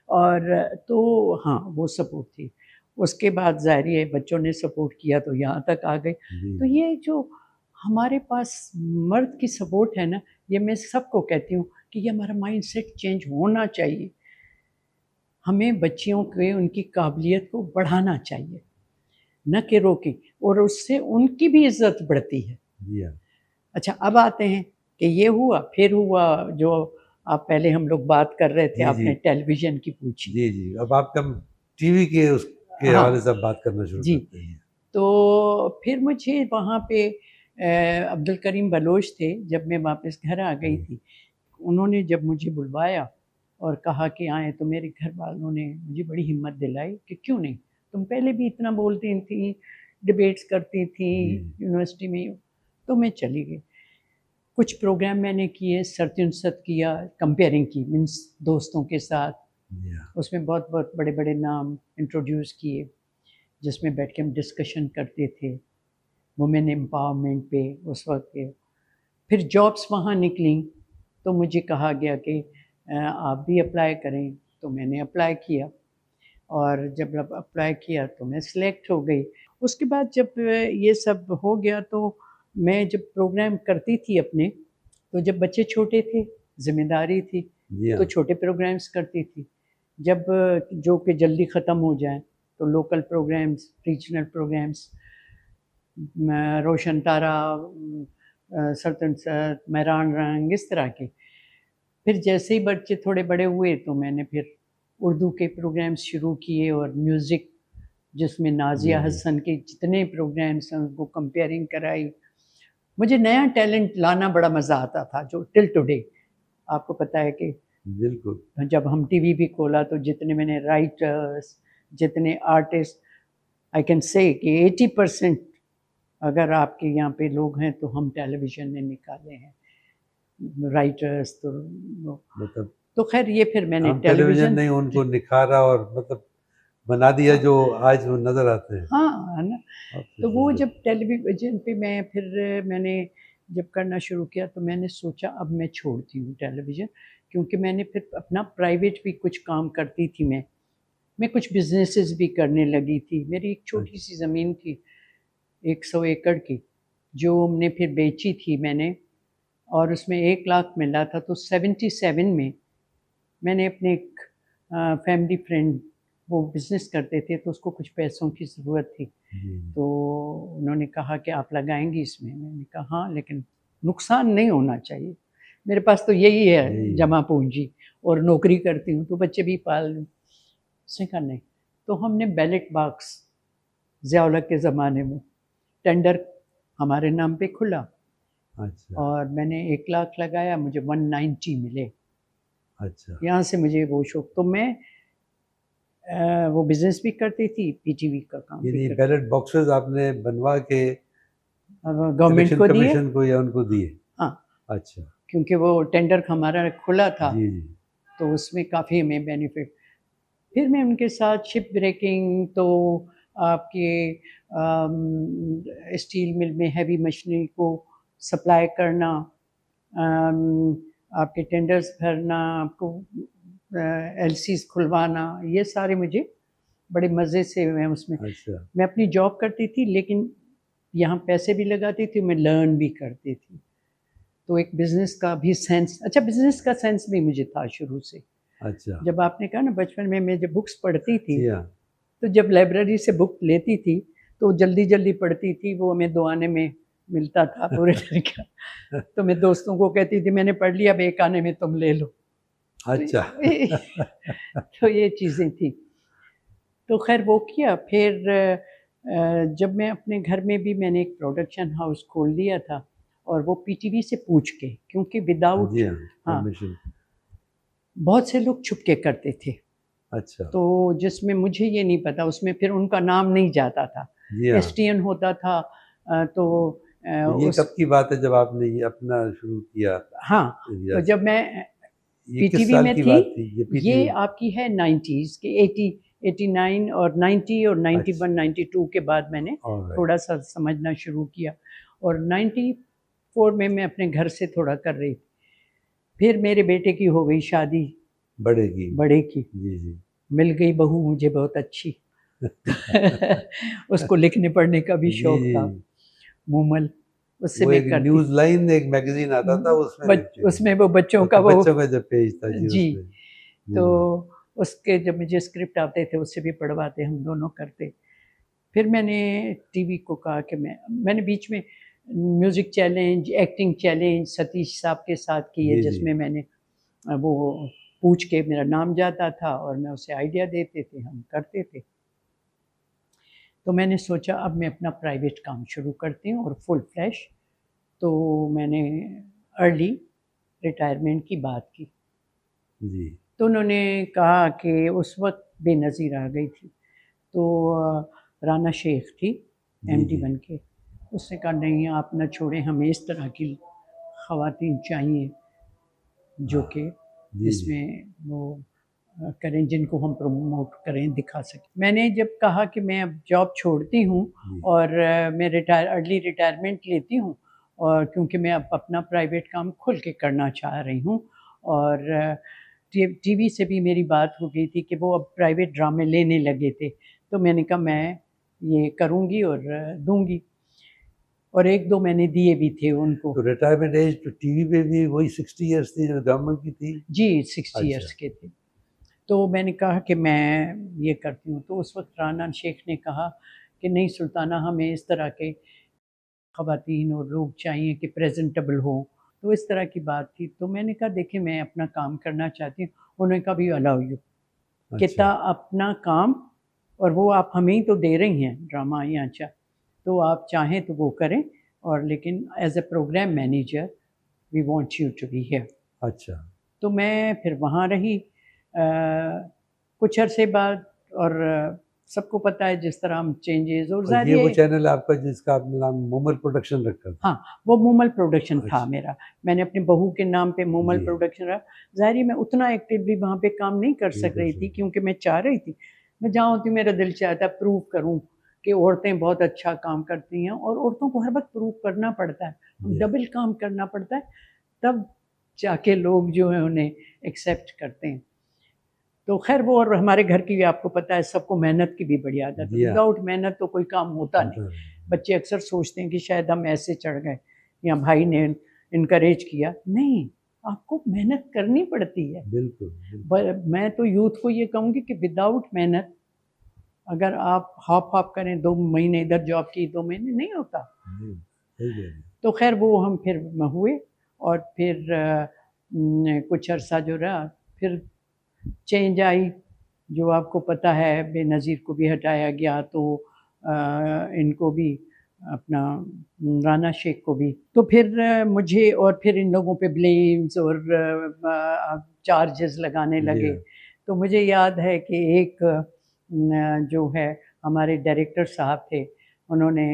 और तो हाँ, वो सपोर्ट थी। उसके बाद ज़ाहिर है बच्चों ने सपोर्ट किया तो यहाँ तक आ गए। जी तो ये जो हमारे पास मर्द की सपोर्ट है ना, ये मैं सबको कहती हूँ कि ये हमारा माइंडसेट चेंज होना चाहिए। हमें बच्चियों के उनकी काबिलियत को बढ़ाना चाहिए, न कि रोके, और उससे उनकी भी इज़्ज़त बढ़ती है। जी हाँ अच्छा, अब आते हैं कि ये हुआ, फिर हुआ जो आप पहले हम लोग बात कर रहे थे, जी जी आपने टेलीविज़न की पूछी। जी जी अब आपका टीवी के उसके हाँ, हवाले से आप बात करना शुरू जी। करते हैं। तो फिर मुझे वहाँ पे अब्दुल करीम बलोच थे, जब मैं वापस घर आ गई जी थी। उन्होंने जब मुझे बुलवाया और कहा कि आएँ, तो मेरे घर वालों ने मुझे बड़ी हिम्मत दिलाई कि क्यों नहीं, तुम पहले भी इतना बोलती थी, डिबेट्स करती थी जी यूनिवर्सिटी में, तो मैं चली गई। कुछ प्रोग्राम मैंने किए, सत्युनसत किया, कंपेयरिंग की, मीन्स दोस्तों के साथ। जी हाँ उसमें बहुत-बहुत बड़े-बड़े नाम इंट्रोड्यूस किए, जिसमें बैठ के हम डिस्कशन करते थे, वुमेन एम्पावरमेंट पे उस वक़्त के। फिर जॉब्स वहाँ निकलीं, तो मुझे कहा गया कि आप भी अप्लाई करें, तो मैंने अप्लाई किया, और जब अप्लाई किया तो मैं सिलेक्ट हो गई। उसके बाद जब ये सब हो गया, तो मैं जब प्रोग्राम करती थी अपने, तो जब बच्चे छोटे थे, ज़िम्मेदारी थी, जी तो हाँ छोटे प्रोग्राम्स करती थी। जब जो कि जल्दी ख़त्म हो जाएँ, तो लोकल प्रोग्राम्स, रीजनल प्रोग्राम्स, रोशन तारा, सतनसत, मैरान रंग, इस तरह के। फिर जैसे ही बच्चे थोड़े बड़े हुए, तो मैंने फिर उर्दू के प्रोग्राम्स शुरू किए, और म्यूज़िक, जिसमें जी नाज़िया जी हसन के जितने प्रोग्राम्स हैं उनको कंपेयरिंग कराई। मुझे नया टैलेंट लाना बड़ा मज़ा आता था, जो टिल टुडे आपको पता है कि बिल्कुल जब हम टीवी भी खोला तो जितने मैंने राइटर्स, जितने आर्टिस्ट, आई कैन से कि 80% अगर आपके यहाँ पे लोग हैं तो हम टेलीविज़न ने निकाले हैं, राइटर्स तो वो। मतलब तो ख़ैर ये फिर मैंने हम टेलीविज़न टेलीविज़न, ने उनको निखारा और मतलब बना दिया हाँ, जो आज वो नज़र आते हैं। हाँ, है ना? तो वो बिल्कुल जब टेलीविज़न पे मैंने जब करना शुरू किया, तो मैंने सोचा अब मैं छोड़ती हूँ टेलीविज़न, क्योंकि मैंने फिर अपना प्राइवेट भी कुछ काम करती थी मैं। मैं कुछ बिज़नेसेस भी करने लगी थी। मेरी एक छोटी-सी अच्छा ज़मीन थी, 100 एकड़ की, जो हमने फिर बेची थी मैंने, और उसमें 1 लाख मिला था। तो 77 में मैंने अपने एक फैमिली फ्रेंड, वो बिज़नेस करते थे, तो उसको कुछ पैसों की ज़रूरत थी। जी तो उन्होंने कहा कि आप लगाएँगी इसमें? मैंने कहा हाँ, लेकिन नुकसान नहीं होना चाहिए। मेरे पास तो यही है यही है जमा पूँजी, और नौकरी करती हूँ, तो बच्चे भी पाल लूँ। उसने कहा नहीं। तो हमने बैलेट बॉक्स, ज़िया-उल-हक के ज़माने में टेंडर हमारे नाम पे खुला, अच्छा और मैंने 1 लाख लगाया, मुझे 190 मिले। अच्छा यहाँ से मुझे वो शौक, तो मैं वो बिज़नेस भी करती थी, पीटीवी का काम भी यानी करती। बैलेट बॉक्सेस आपने बनवा के अब गवर्नमेंट इलेक्शन को दिए, कमीशन को या उनको दिए? हाँ, अच्छा क्योंकि वो टेंडर हमारा खुला था, जी जी तो उसमें काफ़ी हमें बेनिफिट। फिर मैं उनके साथ शिप ब्रेकिंग, तो आपके स्टील मिल में हैवी मशीनरी को सप्लाई करना, अम, आपके टेंडर्स भरना, आपको एलसीज़ खुलवाना, ये सारे मुझे बड़े मज़े से मैं उसमें, अच्छा, मैं अपनी जॉब करती थी लेकिन यहाँ पैसे भी लगाती थी, मैं लर्न भी करती थी। तो एक बिज़नेस का भी सेंस, अच्छा बिज़नेस का सेंस भी मुझे था शुरू से। अच्छा। जब आपने कहा ना बचपन में मैं जब बुक्स पढ़ती थी, जी हाँ। तो जब लाइब्रेरी से बुक लेती थी, तो जल्दी-जल्दी पढ़ती थी, वो हमें 2 आने में मिलता था पूरे दिन का। तो मैं दोस्तों को कहती थी मैंने पढ़ लिया, अब 1 आने में तुम ले लो। तो अच्छा। तो ये चीज़ें थी। तो ख़ैर वो किया, फिर जब मैं अपने घर में भी मैंने एक प्रोडक्शन हाउस खोल लिया था और वो पीटीवी से पूछ के, क्योंकि जी विदाउट, हाँ, हाँ, परमिशन। बहुत से लोग छुप के करते थे। अच्छा। तो जिसमें मुझे ये नहीं पता, उसमें फिर उनका नाम नहीं जाता था। जी हाँ। एसटीएन होता था, तो तो ये उस, कब की बात है जब आपने ये अपना शुरू किया? हाँ, तो रियाज़ जब मैं ये किस पीटीवी साल में की थी, बात थी? ये ये पीटीवी आपकी है 90s की, 80, 89 और 90 और 91, अच्छा, 92 के बाद मैंने ऑलराइट। थोड़ा-सा समझना शुरू किया और 94 में मैं अपने घर से थोड़ा कर रही थी। फिर मेरे बेटे की हो गई शादी, बढ़ेगी। बड़े की, जी, जी। मिल गई बहू मुझे बहुत अच्छी। उसको लिखने पढ़ने का भी जी, शौक था, जी। मूमल, उससे वो मैं एक करती, न्यूज़ लाइन एक मैगज़ीन आता था उसमें बच लिखते थे। उसमें वो बच्चों का वो, बच्चों का जो पेज था जी जी, उसमें। तो जी, उसके जब मुझे स्क्रिप्ट आते थे उससे भी पढ़वाते, हम दोनों करते। फिर मैंने टीवी को कहा कि मैंने बीच में music challenge, acting challenge Satish साहब के साथ किए, जी, जी। जिसमें मैंने वो पूछ के मेरा नाम जाता था और मैं उसे आइडिया देते थे, हम करते थे। तो मैंने सोचा अब मैं अपना प्राइवेट काम शुरू करती हूँ और फुल फ्लैश, तो मैंने अर्ली रिटायरमेंट की बात की। जी। तो उन्होंने कहा कि उस वक़्त बेनज़ीर आ गई थी, तो राना शेख थी जी, एमडी जी। बन के। उसने कहा नहीं आप ना छोड़ें, हमें इस तरह की ख़वातीन चाहिए जो हाँ। कि जी, जी। जिसमें वो करें, जिनको हम प्रमोट करें, दिखा सकें। मैंने जब कहा कि मैं अब जॉब छोड़ती हूँ जी। और मैं अर्ली रिटायरमेंट लेती हूँ, और क्योंकि मैं अब अपना प्राइवेट काम खुल के करना चाह रही हूँ, और टीवी से भी मेरी बात हो गई थी कि वो अब प्राइवेट ड्रामे लेने लगे थे। तो मैंने कहा मैं ये करूँगी और दूँगी, और 1-2 मैंने दिए भी थे उनको। तो रिटायरमेंट एज तो टीवी पे भी वही 60 इयर्स थी जो गवर्नमेंट की थी? जी, 60 अच्छा। इयर्स के थे। तो मैंने कहा कि मैं ये करती हूँ, तो उस वक़्त राना शेख ने कहा कि नहीं सुल्ताना, हमें इस तरह के ख़वातीन और लोग चाहिए कि प्रेज़ेंटेबल हों। तो इस तरह की बात थी, तो मैंने कहा देखिए मैं अपना काम करना चाहती हूँ। उन्होंने कहा वी अलाउ यू, अच्छा। कितना अपना काम, और वो आप हमें ही तो दे रही हैं ड्रामा या अच्छा, तो आप चाहें तो वो करें, और लेकिन as a programme manager we want you to be here. अच्छा। तो मैं फिर वहाँ रही कुछ अरसे बाद, और सबको पता है जिस तरह हम चेंजेस, और और ज़ाहिर ये वो है, चैनल है आपका जिसका आपने नाम मोमल प्रोडक्शन रखा था? हाँ, वो मूमल प्रोडक्शन था अच्छा। मेरा। मैंने अपनी बहू के नाम पे मूमल जी। प्रोडक्शन रहा। ज़ाहिर है मैं उतना एक्टिवली वहाँ पे काम नहीं कर नहीं सक कर रही थी, सकते। क्योंकि मैं चाह रही थी, मैं जहाँ होती मेरा दिल चाहता प्रूव करूँ कि औरतें बहुत अच्छा काम करती हैं, और औरतों को हर वक़्त प्रूव करना पड़ता है। जी हाँ। डबल काम करना पड़ता है, तब जाके लोग जो हैं उन्हें एक्सेप्ट करते हैं। तो ख़ैर वो, और हमारे घर की भी आपको पता है सबको मेहनत की भी बड़ी आदत है। जी हाँ। विदाउट मेहनत तो कोई काम होता नहीं। होता नहीं। बच्चे अक्सर सोचते हैं कि शायद हम ऐसे चढ़ गए या भाई ने इनकरेज किया, नहीं, आपको मेहनत करनी पड़ती है। बिल्कुल, बिल्कुल। मैं तो यूथ को ये कहूँगी कि विदाउट मेहनत, अगर आप हाफ-हाफ करें, 2 महीने इधर जॉब की, 2 महीने नहीं होता। जी, सही कह रहे हैं। तो ख़ैर वो हम फिर हुए, और फिर कुछ अरसा जो रहा, फिर चेंज आई, जो आपको पता है बेनज़ीर को भी हटाया गया, तो इनको भी अपना राना शेख को भी, तो फिर मुझे, और फिर इन लोगों पे ब्लेम्स और चार्जेस लगाने जी लगे। हाँ। तो मुझे याद है कि एक जो है हमारे डायरेक्टर साहब थे, उन्होंने,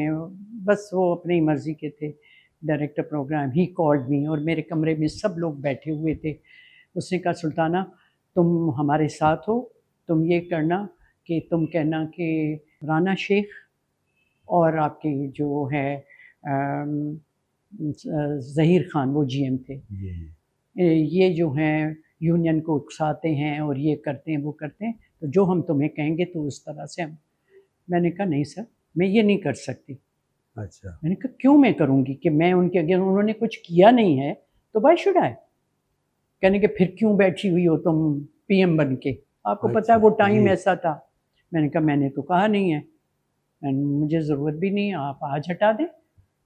बस वो अपनी मर्ज़ी के थे director programme, he called me, और मेरे कमरे में सब लोग बैठे हुए थे। उसने कहा सुल्ताना तुम हमारे साथ हो, तुम ये करना कि तुम कहना कि राना शेख और आपके जो है ज़हीर ख़ान, वो जीएम थे, जी, जी। ये जो हैं यूनियन को उकसाते हैं और ये करते हैं, वो करते हैं, तो जो हम तुम्हें कहेंगे तो उस तरह से हम। मैंने कहा नहीं सर, मैं ये नहीं कर सकती। अच्छा। मैंने कहा क्यों मैं करूँगी कि मैं उनके अगेंस्ट, उन्होंने कुछ किया नहीं है तो व्हाई शुड आई। कहने कि फिर क्यों बैठी हुई हो तुम पीएम बन के, आपको पता है अच्छा, वो टाइम जी। ऐसा था। मैंने कहा मैंने तो कहा नहीं है, मुझे ज़रूरत भी नहीं है, आप आज हटा दें,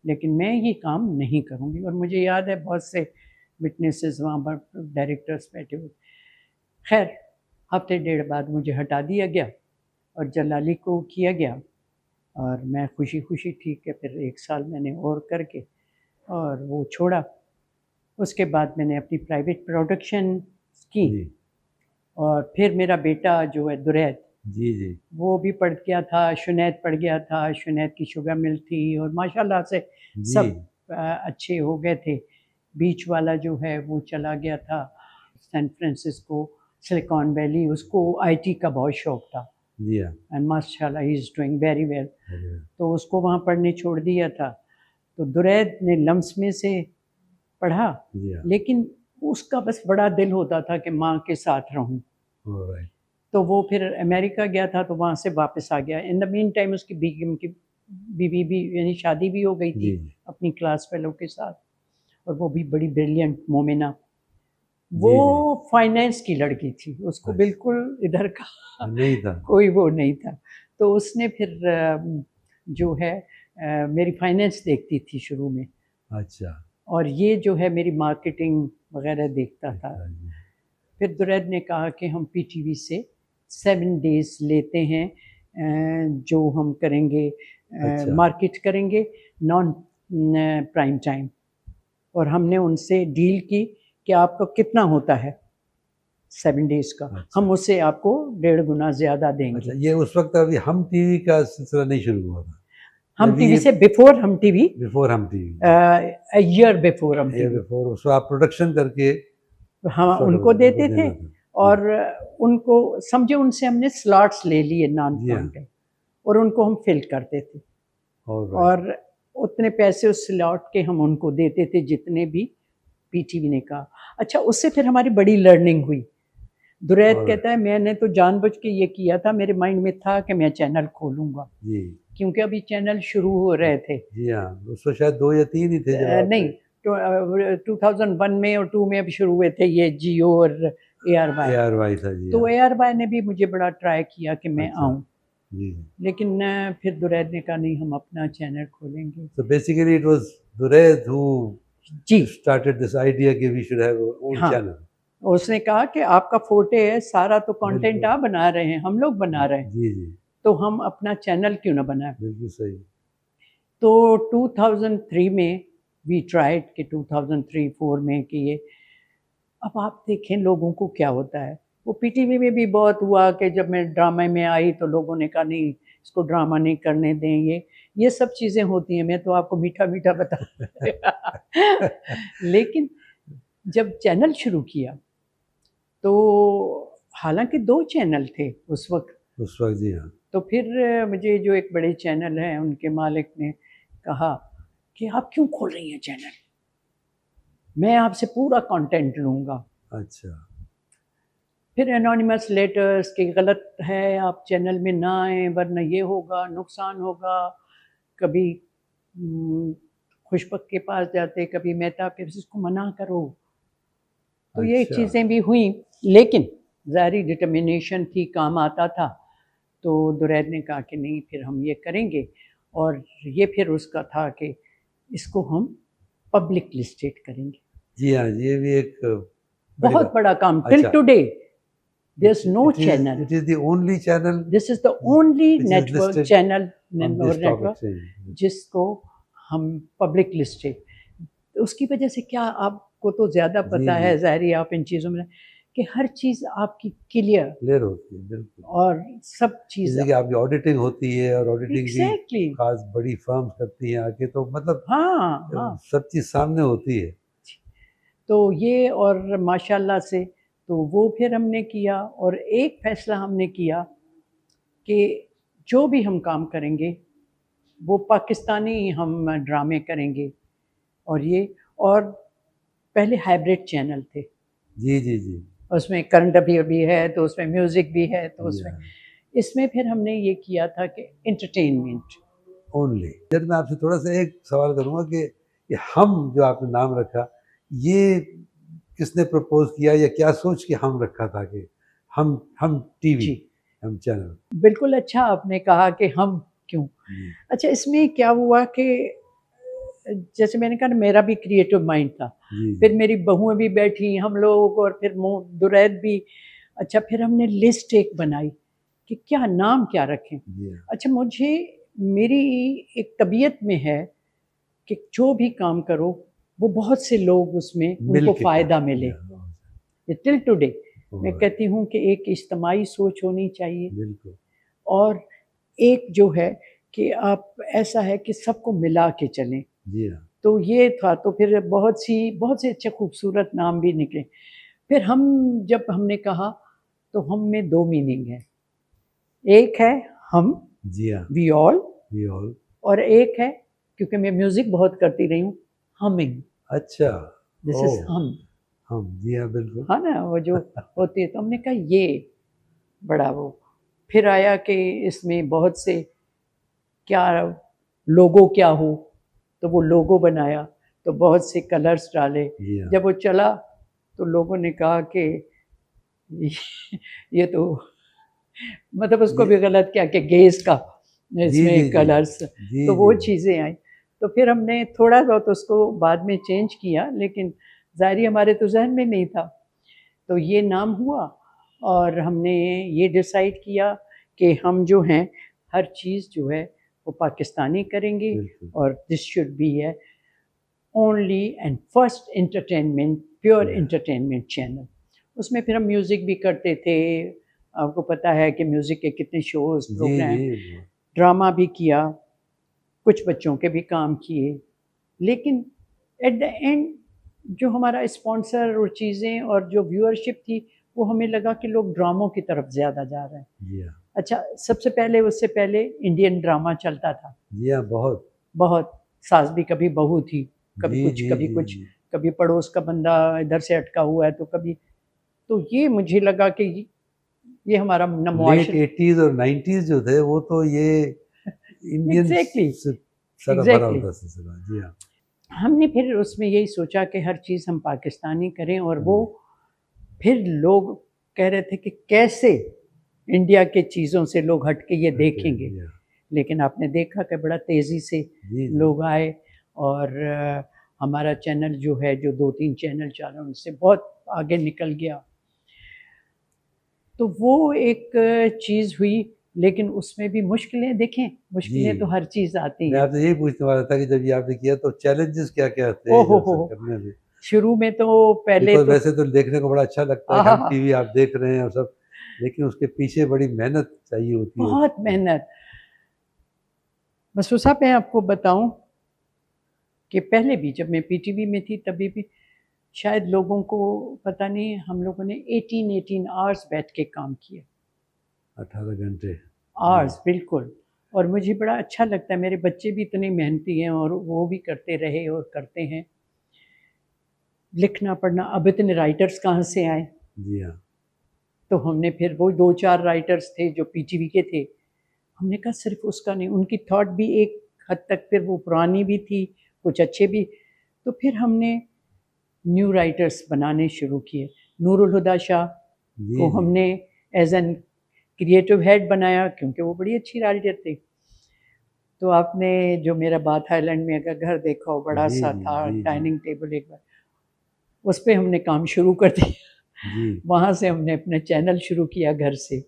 लेकिन मैं ये काम नहीं करूँगी। और मुझे याद है बहुत से विटनेसेस वहाँ पर, डायरेक्टर्स बैठे हुए। खैर हफ्ते डेढ़ बाद मुझे हटा दिया गया और जलाली को किया गया, और मैं खुशी खुशी ठीक है फिर 1 साल मैंने और करके और वो छोड़ा। उसके बाद मैंने अपनी प्राइवेट प्रोडक्शन की, जी, और फिर मेरा बेटा जो है दुरैद, जी, जी, वो भी पढ़ गया था, शुनैद पढ़ गया था, शुनैद की शुगर मिल थी और माशाल्लाह से जी। सब अच्छे हो गए थे। बीच वाला जो है वो चला गया था सैन फ्रांसिस्को, सिलिकॉन वैली, उसको आईटी का बहुत शौक था, जी हाँ। एंड माशाल्लाह he is doing very well. अरे, तो उसको वहाँ पढ़ने छोड़ दिया था। तो दुरैद ने लम्स में से पढ़ा, जी हाँ। लेकिन उसका बस बड़ा दिल होता था कि माँ के साथ रहूँ। ऑलराइट। तो वो फिर अमेरिका गया था, तो वहाँ से वापस आ गया। इन द मीन टाइम उसकी बीगम की बीवी भी, यानी शादी भी हो गई थी जी, जी, अपनी क्लास फेलो के साथ, और वो भी बड़ी ब्रिलियंट मोमिना। वो जी, जी। फाइनेंस की लड़की थी, उसको अच्छा, बिल्कुल इधर का नहीं था। कोई वो नहीं था। तो उसने फिर जो है मेरी फाइनेंस देखती थी शुरू में, अच्छा, और ये जो है मेरी मार्केटिंग वगैरह देखता था। अच्छा जी। फिर दुरैद ने कहा कि हम पीटीवी से 7 डेज़ लेते हैं, जो हम करेंगे, अच्छा, मार्केट करेंगे, नॉन प्राइम टाइम। और हमने उनसे डील की कि आपका कितना होता है 7 डेज़ का, अच्छा, हम उससे आपको 1.5 गुना ज़्यादा अच्छा। देंगे। ये उस वक़्त अभी हम टीवी का सिलसिला नहीं शुरू हुआ था। हम अभी टीवी ये से बिफ़ोर हम टीवी, बिफ़ोर हम टीवी, अ ईयर बिफ़ोर हम ये टीवी, बिफ़ोर उसको आप प्रोडक्शन करके हाँ, उस वक़्त उनको उनको देते थे। देना था। जी, और उनको समझे, उनसे हमने स्लॉट्स ले लिए नॉन जी प्राइम हाँ। टाइम, और उनको हम फिल करते थे, ऑलराइट। और उतने पैसे उस स्लॉट के हम उनको देते थे जितने भी पीटीवी ने कहा। अच्छा, उससे फिर हमारी बड़ी लर्निंग हुई। दुरैद ऑलराइट। कहता है मैंने तो जानबूझ के ये किया था, मेरे माइंड में था कि मैं चैनल खोलूँगा, जी, क्योंकि अभी चैनल शुरू हो रहे थे। जी हाँ। उस वक़्त शायद 2 या 3 ही थे जब नहीं, आपने 2001 में और 2 में अभी शुरू हुए थे ये जियो और एआरवाई। एआरवाई था। जी तो हाँ। एआरवाई ने भी मुझे बड़ा ट्राई किया कि मैं अच्छा। आऊँ, जी, जी। लेकिन फिर दुरैद ने कहा नहीं, हम अपना चैनल खोलेंगे। So basically it was Duraiz who ji, started this idea कि we should have our own हाँ, channel. उसने कहा कि आपका फ़ोटे है, सारा तो कंटेंट बिल्कुल। आप बना रहे हैं, हम लोग बना रहे हैं, जी, जी। तो हम अपना चैनल क्यों ना बनाएँ? बिल्कुल सही। तो 2003 में वी ट्राइड कि 2003-4 में कि ये, अब आप देखें लोगों को क्या होता है। वो पीटीवी में भी बहुत हुआ कि जब मैं ड्रामे में आई तो लोगों ने कहा नहीं, इसको ड्रामा नहीं करने दें, ये सब चीज़ें होती हैं। मैं तो आपको मीठा-मीठा बता लेकिन जब चैनल शुरू किया तो हालाँकि 2 चैनल थे उस वक़्त। उस वक़्त जी हाँ। तो फिर मुझे जो एक बड़े चैनल हैं उनके मालिक ने कहा कि आप क्यों खोल रही हैं चैनल? मैं आपसे पूरा कंटेंट लूँगा। अच्छा। फिर एनोनिमस लेटर्स कि गलत है, आप चैनल में ना आएँ वरना ये होगा, नुकसान होगा। कभी उम, खुशबक के पास जाते, कभी मेहता के, इसको मना करो। तो ये अच्छा। चीज़ें भी हुईं, लेकिन ज़ाहिर डिटर्मिनेशन थी, काम आता था। तो दुरैद ने कहा कि नहीं, फिर हम ये करेंगे, और ये फिर उसका था कि इसको हम पब्लिक लिस्टेड करेंगे। जी हाँ, ये भी एक बड़ी बहुत बात। बड़ा काम, टिल अच्छा। Today there is no It is channel. it is the only channel this is the only which is network listed channel on the और stock नेटवर्क exchange. जिसको हम पब्लिक लिस्टेड। उसकी वजह से क्या, आपको तो ज़्यादा जी, पता जी। है, ज़ाहिर है आप इन चीज़ों में, कि हर चीज़ आपकी क्लियर, क्लियर होती है, बिल्कुल। और सब चीज़ जैसे कि आपकी ऑडिटिंग होती है और ऑडिटिंग भी एग्ज़ैक्टली। ख़ास बड़ी फ़र्म्स करती हैं आके, तो मतलब हाँ, हाँ। सब चीज़ सामने होती है। तो ये, और माशाल्लाह से तो वो फिर हमने किया, और एक फ़ैसला हमने किया कि जो भी हम काम करेंगे वो पाकिस्तानी हम ड्रामे करेंगे। और ये, और पहले हाइब्रिड चैनल थे, जी, जी, जी। उसमें करंट अफेयर भी है, तो उसमें म्यूज़िक भी है, तो उसमें Yeah. इसमें फिर हमने ये किया था कि एंटरटेनमेंट। ओनली। जब मैं आपसे थोड़ा सा एक सवाल करूंगा कि ये हम जो आपने नाम रखा, ये किसने प्रपोज किया या क्या सोच के हम रखा था कि हम टीवी, जी, हम चैनल? बिल्कुल अच्छा आपने कहा कि हम क्यों? जी अच्छा, इसमें क्या हुआ कि जैसे मैंने कहा ना, मेरा भी क्रिएटिव माइंड था। जी फिर जी मेरी बहुएँ भी बैठी, हम लोग, और फिर दुरैद भी। अच्छा, फिर हमने लिस्ट एक बनाई कि क्या नाम क्या रखें? जी हाँ, अच्छा, मुझे मेरी एक तबीयत में है कि जो भी काम करो, वो बहुत से लोग उसमें मिल उनको के फ़ायदा करें। मिले। या, टिल टुडे मैं और कहती हूँ कि एक इज्तिमाई सोच होनी चाहिए, बिल्कुल। और एक जो है कि आप ऐसा है कि सबको मिला के चलें। जी हाँ, तो ये था, तो फिर बहुत से अच्छे खूबसूरत नाम भी निकले। फिर जब हमने कहा, तो हम में 2 मीनिंग है। एक है हम, जी हाँ, वी ऑल, वी ऑल। और एक है, क्योंकि मैं म्यूज़िक बहुत करती रही हूँ, हमिंग, अच्छा। दिस ओ, इज़ हम। हम, जी हाँ बिल्कुल। हाँ ना, वो जो होती है, तो हमने कहा ये बड़ा वो। फिर आया कि इसमें बहुत से क्या लोगो क्या हो, तो वो लोगो बनाया, तो बहुत से कलर्स डाले। जी हाँ, जब वो चला, तो लोगों ने कहा कि ये तो मतलब उसको ये भी गलत किया कि गैस का जी जी इसमें जी कलर्स, जी तो जी वो चीज़ें आई। तो फिर हमने थोड़ा बहुत उसको बाद में चेंज किया, लेकिन ज़ाहिर हमारे तो ज़हन में नहीं था। तो ये नाम हुआ, और हमने ये डिसाइड किया कि हम जो हैं, हर चीज़ जो है वो पाकिस्तानी करेंगे, बिल्कुल। और दिस शुड बी है only and first entertainment, pure या, एंटरटेनमेंट चैनल। उसमें फिर हम म्यूज़िक भी करते थे। आपको पता है कि म्यूज़िक के कितने शोज़, जी जी प्रोग्राम, ड्रामा भी किया, कुछ बच्चों के भी काम किए। लेकिन एट द एंड जो हमारा स्पॉन्सर और चीज़ें और जो व्यूअरशिप थी, वो हमें लगा कि लोग ड्रामों की तरफ ज़्यादा जा रहे हैं। जी हाँ, अच्छा, सबसे पहले, उससे पहले इंडियन ड्रामा चलता था, जी हाँ, बहुत। बहुत। सास भी कभी बहू थी, कभी जी कुछ, जी कभी जी कुछ, जी कभी पड़ोस का बंदा इधर से अटका हुआ है, तो कभी। तो ये मुझे लगा कि ये हमारा न लेट मुआशरे। 80s और 90s जो थे वो तो ये इंडियंस एग्ज़ैक्टली, से सारा भरा एग्ज़ैक्टली। होता सिलसिला। जी हाँ, हमने फिर उसमें यही सोचा कि हर चीज़ हम पाकिस्तानी करें, और वो जी फिर लोग कह रहे थे कि कैसे इंडिया के चीज़ों से लोग हट के ये ओके। देखेंगे। जी हाँ, लेकिन आपने देखा कि बड़ा तेज़ी से जी जी लोग आए, और हमारा चैनल जो है, जो 2-3 चैनल चालू, उनसे बहुत आगे निकल गया। तो वो एक चीज़ हुई, लेकिन उसमें भी मुश्किलें देखें, जी। मुश्किलें तो हर चीज़ आती मैं हैं। आपसे यही पूछने वाला था कि जब ये आपने किया तो चैलेंजेस क्या क्या थे ओह जब हो! सब करने में? शुरू में तो पहले बिकॉज़ तो वैसे तो देखने को बड़ा अच्छा लगता है कि हम आहा! टीवी आप देख रहे हैं और सब, लेकिन उसके पीछे बड़ी मेहनत चाहिए होती है बहुत उसकी। मेहनत। मसरूसा मैं आपको बताऊँ कि पहले भी जब मैं पीटीवी में थी, तभी भी शायद लोगों को पता नहीं, हम लोगों ने 18 आवर्स बैठ के काम किया। 18 घंटे। जी, आवर्स, बिल्कुल। और मुझे बड़ा अच्छा लगता है, मेरे बच्चे भी इतने मेहनती हैं, और वो भी करते रहे और करते हैं। लिखना पढ़ना, अब इतने राइटर्स कहाँ से आए? जी हाँ। तो हमने फिर वो 2-4 राइटर्स थे जो पीटीवी के थे। हमने कहा सिर्फ़ उसका नहीं, उनकी थॉट भी एक हद तक फिर वो पुरानी भी थी, कुछ अच्छे भी। तो फिर हमने न्यू राइटर्स बनाने शुरू किए। नूरुल हुदा शाह जी, को जी। हमने एज़ एन क्रिएटिव हेड बनाया, क्योंकि वो बड़ी अच्छी राइटर थी। तो आपने जो मेरा बाथ आइलैंड में अगर घर देखा हो, जी, बड़ा-सा जी, था, जी, जी। डाइनिंग टेबल एक बार, उस पे हमने काम शुरू कर दिया। जी, वहाँ से हमने अपना चैनल शुरू किया घर से।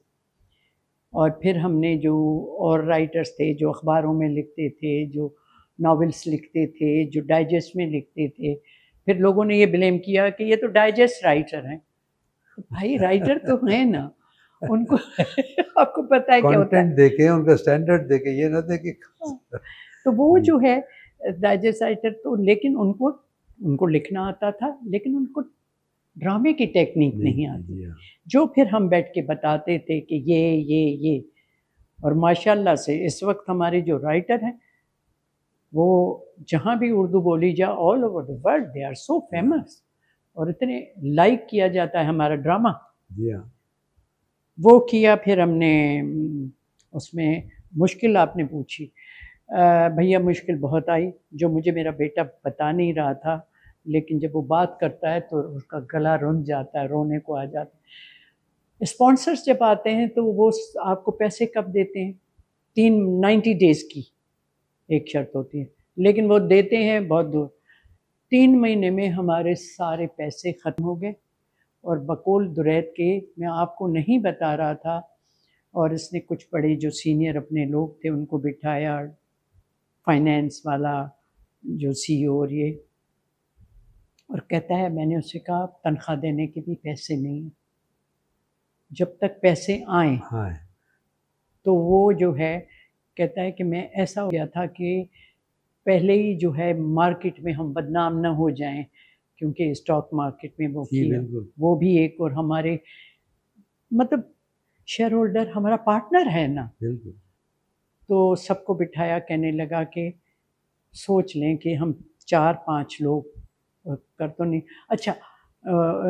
और फिर हमने जो और राइटर्स थे, जो अखबारों में लिखते थे, जो नॉवेल्स लिखते थे, जो डाइजेस्ट में लिखते थे, फिर लोगों ने ये ब्लेम किया कि ये तो डाइजेस्ट राइटर हैं। तो भाई, राइटर तो हैं ना, उनको आपको पता है क्या होता है। कंटेंट देखें, उनका स्टैंडर्ड देखें, ये ना देखें। हाँ, तो वो जी, जो है डाइजेस्ट राइटर, तो लेकिन उनको उनको लिखना आता था, लेकिन उनको ड्रामे की टेक्नीक नहीं नहीं थी। आती जी थी, हाँ। जो फिर हम बैठ के बताते थे कि ये। और माशाल्लाह से इस वक्त हमारे जो राइटर हैं, वो जहाँ भी उर्दू बोली जाए, all over the world they are so हाँ, फेमस। और इतने लाइक किया जाता है हमारा ड्रामा। जी हाँ। वो किया, फिर हमने उसमें मुश्किल आपने पूछी। भैया मुश्किल बहुत आई, जो मुझे मेरा बेटा बता नहीं रहा था, लेकिन जब वो बात करता है तो उसका गला रुंध जाता है, रोने को आ जाता है। स्पॉन्सर्स जब आते हैं तो वो आपको पैसे कब देते हैं? 90 डेज़ की एक शर्त होती है, लेकिन वो देते हैं बहुत दूर। 3 महीने में हमारे सारे पैसे ख़त्म हो गए, और बकौल दुरैत के, मैं आपको नहीं बता रहा था, और इसने कुछ बड़े जो सीनियर अपने लोग थे उनको बिठाया, फाइनेंस वाला जो सीईओ और ये, और कहता है, मैंने उससे कहा तनख्वाह देने के भी पैसे नहीं हैं, जब तक पैसे आएँ। हाँ। तो वो जो है कहता है कि मैं ऐसा हो गया था कि पहले ही जो है मार्केट में हम बदनाम ना हो जाएं, क्योंकि स्टॉक मार्केट में वो जी किया, बिल्कुल। वो भी एक, और हमारे मतलब शेयर होल्डर हमारा पार्टनर है ना। बिल्कुल। तो सबको बिठाया, कहने लगा कि सोच लें कि हम 4-5 लोग कर तो नहीं, अच्छा